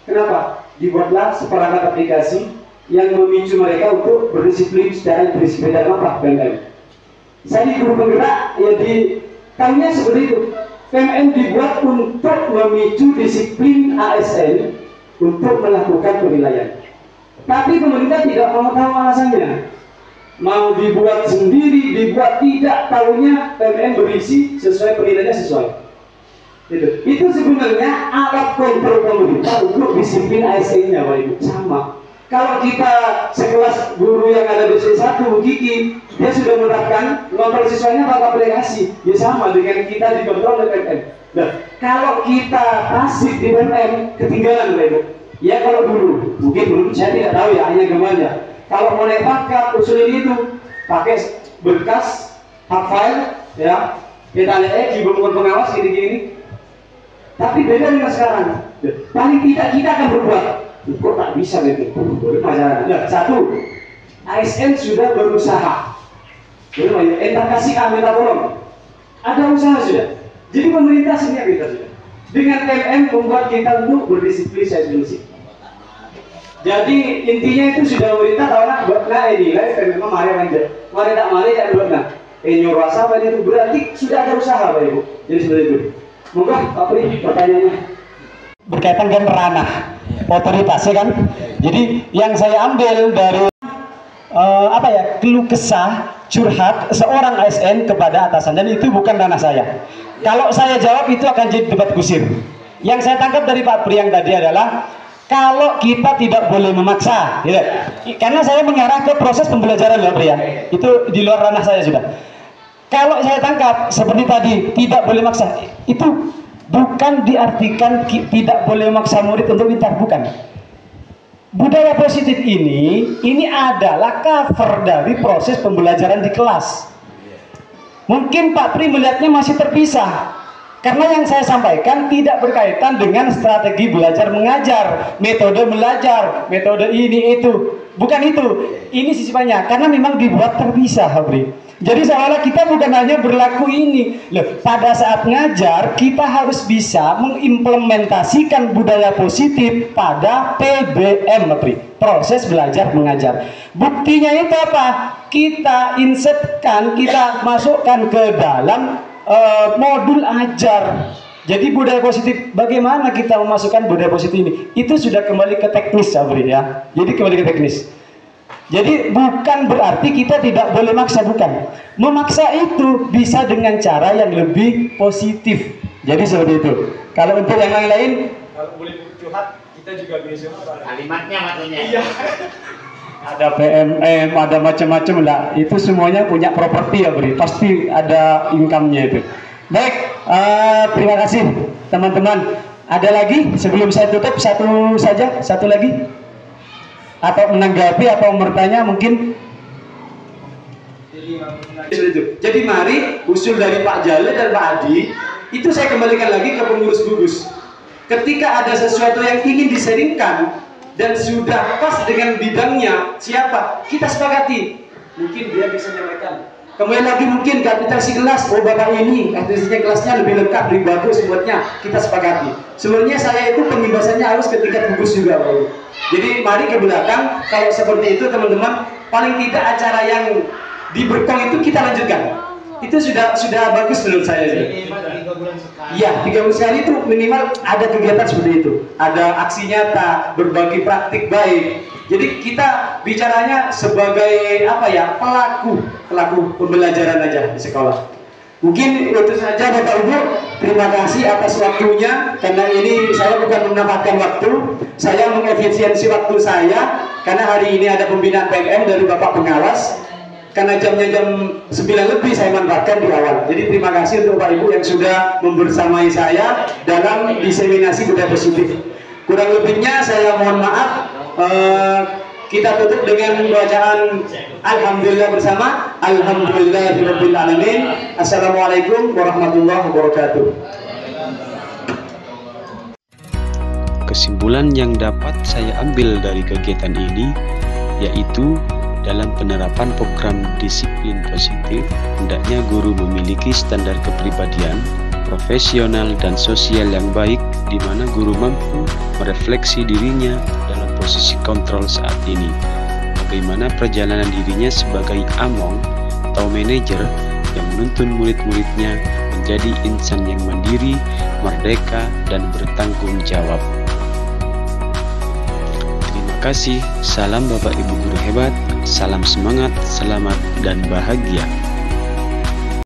Kenapa? Dibuatlah seperangkat aplikasi yang memicu mereka untuk berdisiplin secara intrinsik. Beda apa? PMM. Saya di guru penggerak ya di tahunya seperti itu. PMM dibuat untuk memicu disiplin ASN untuk melakukan penilaian. Tapi pemerintah tidak mau tahu alasannya. Mau dibuat sendiri, dibuat tidak, tahunya PMM berisi sesuai penilaiannya sesuai. Itu sebenarnya alat kontrol pemerintah untuk disiplin ASN-nya Bapak Ibu. Sama. Kalau kita sekelas guru yang ada di C1, Kiki, dia sudah menerapkan kontrol siswanya tanpa aplikasi. Ya sama dengan kita dikontrol oleh PMM. Nah, kalau kita pasif di PMM, ketinggalan Bapak Ibu. Ya kalau dulu, mungkin dulu saya tidak tahu ya, hanya gambarnya. Kalau mau naik pangkat, usul ini itu pakai berkas, hard file, ya, kita lihat keyboard pengawas gini-gini. Tapi beda dengan sekarang. Paling tidak kita akan berbuat. Kok tak bisa gitu? Masalah. Nah, satu, ASN sudah berusaha. Entar kasih minta tolong. Ada usaha sudah. Jadi pemerintah sebenarnya kita sudah. Dengan PMM membuat kita untuk berdisiplin sosialisasi. Jadi intinya itu sudah pemerintah tahu nak buat nah ini lah PMM mari aja. Mari tak mari tak buat nah. Nyuruh apa itu berarti sudah ada usaha Bapak Ibu. Jadi seperti itu. Moga Pak Pri pertanyaannya berkaitan dengan ranah otoritas ya kan. Jadi yang saya ambil dari keluh kesah curhat seorang ASN kepada atasan, dan itu bukan ranah saya. Kalau saya jawab itu akan jadi debat kusir. Yang saya tangkap dari Pak Pri yang tadi adalah kalau kita tidak boleh memaksa, gitu. Karena saya mengarah ke proses pembelajaran Pak Pri ya. Itu di luar ranah saya sudah. Kalau saya tangkap seperti tadi tidak boleh maksa, itu bukan diartikan tidak boleh maksa murid untuk pintar, bukan. Budaya positif ini adalah cover dari proses pembelajaran di kelas. Mungkin Pak Pri melihatnya masih terpisah, karena yang saya sampaikan tidak berkaitan dengan strategi belajar mengajar, metode belajar, metode ini itu, bukan itu. Ini sisipannya, karena memang dibuat terpisah, Pak Pri. Jadi seolah kita bukan hanya berlaku ini. Loh, pada saat ngajar kita harus bisa mengimplementasikan budaya positif pada PBM, proses belajar mengajar. Buktinya itu apa? Kita insertkan, kita masukkan ke dalam modul ajar. Jadi budaya positif, bagaimana kita memasukkan budaya positif ini? Itu sudah kembali ke teknis, ya. Jadi kembali ke teknis. Jadi bukan berarti kita tidak boleh maksa, bukan. Memaksa itu bisa dengan cara yang lebih positif. Jadi seperti itu. Kalau untuk yang lain-lain, kalau boleh curhat, kita juga bisa. Kalimatnya maksudnya. Iya. Ada PMM, ada macam-macam lah. Itu semuanya punya properti ya, Bri. Pasti ada income-nya itu. Baik, terima kasih teman-teman. Ada lagi sebelum saya tutup satu lagi. Atau menanggapi atau bertanya mungkin. Jadi mari usul dari Pak Jale dan Pak Adi itu saya kembalikan lagi ke pengurus gugus. Ketika ada sesuatu yang ingin diseringkan dan sudah pas dengan bidangnya siapa, kita sepakati. Mungkin dia bisa menyampaikan. Kemudian lagi mungkin kapitalisasi kelas, oh bapak ini kapitalisasi kelasnya lebih lengkap, lebih bagus buatnya, kita sepakati. Sebenarnya saya itu pembebasannya harus ke tingkat gugus juga, Pak. Jadi mari ke belakang, kalau seperti itu teman-teman, paling tidak acara yang di Berkong itu kita lanjutkan. Itu sudah bagus menurut saya. Iya, 3 bulan sekali itu minimal ada kegiatan seperti itu. Ada aksi nyata, berbagi praktik baik. Jadi kita bicaranya sebagai pelaku pembelajaran aja di sekolah. Mungkin itu saja Bapak Ibu. Terima kasih atas waktunya. Karena ini saya bukan memanfaatkan waktu, saya mengefisiensi waktu saya. Karena hari ini ada pembinaan PMM dari Bapak Pengawas. Karena jamnya jam 9 lebih saya manfaatkan di awal. Jadi terima kasih untuk Bapak Ibu yang sudah membersamai saya dalam diseminasi budaya positif. Kurang lebihnya saya mohon maaf. Kita tutup dengan bacaan Alhamdulillah bersama. Alhamdulillahirabbil alamin. Assalamualaikum warahmatullahi wabarakatuh. Kesimpulan yang dapat saya ambil dari kegiatan ini yaitu dalam penerapan program disiplin positif, hendaknya guru memiliki standar kepribadian, profesional dan sosial yang baik, di mana guru mampu merefleksi dirinya dalam posisi kontrol saat ini. Bagaimana perjalanan dirinya sebagai among atau manajer yang menuntun murid-muridnya menjadi insan yang mandiri, merdeka, dan bertanggung jawab. Terima kasih. Salam Bapak Ibu Guru Hebat. Salam semangat, selamat, dan bahagia.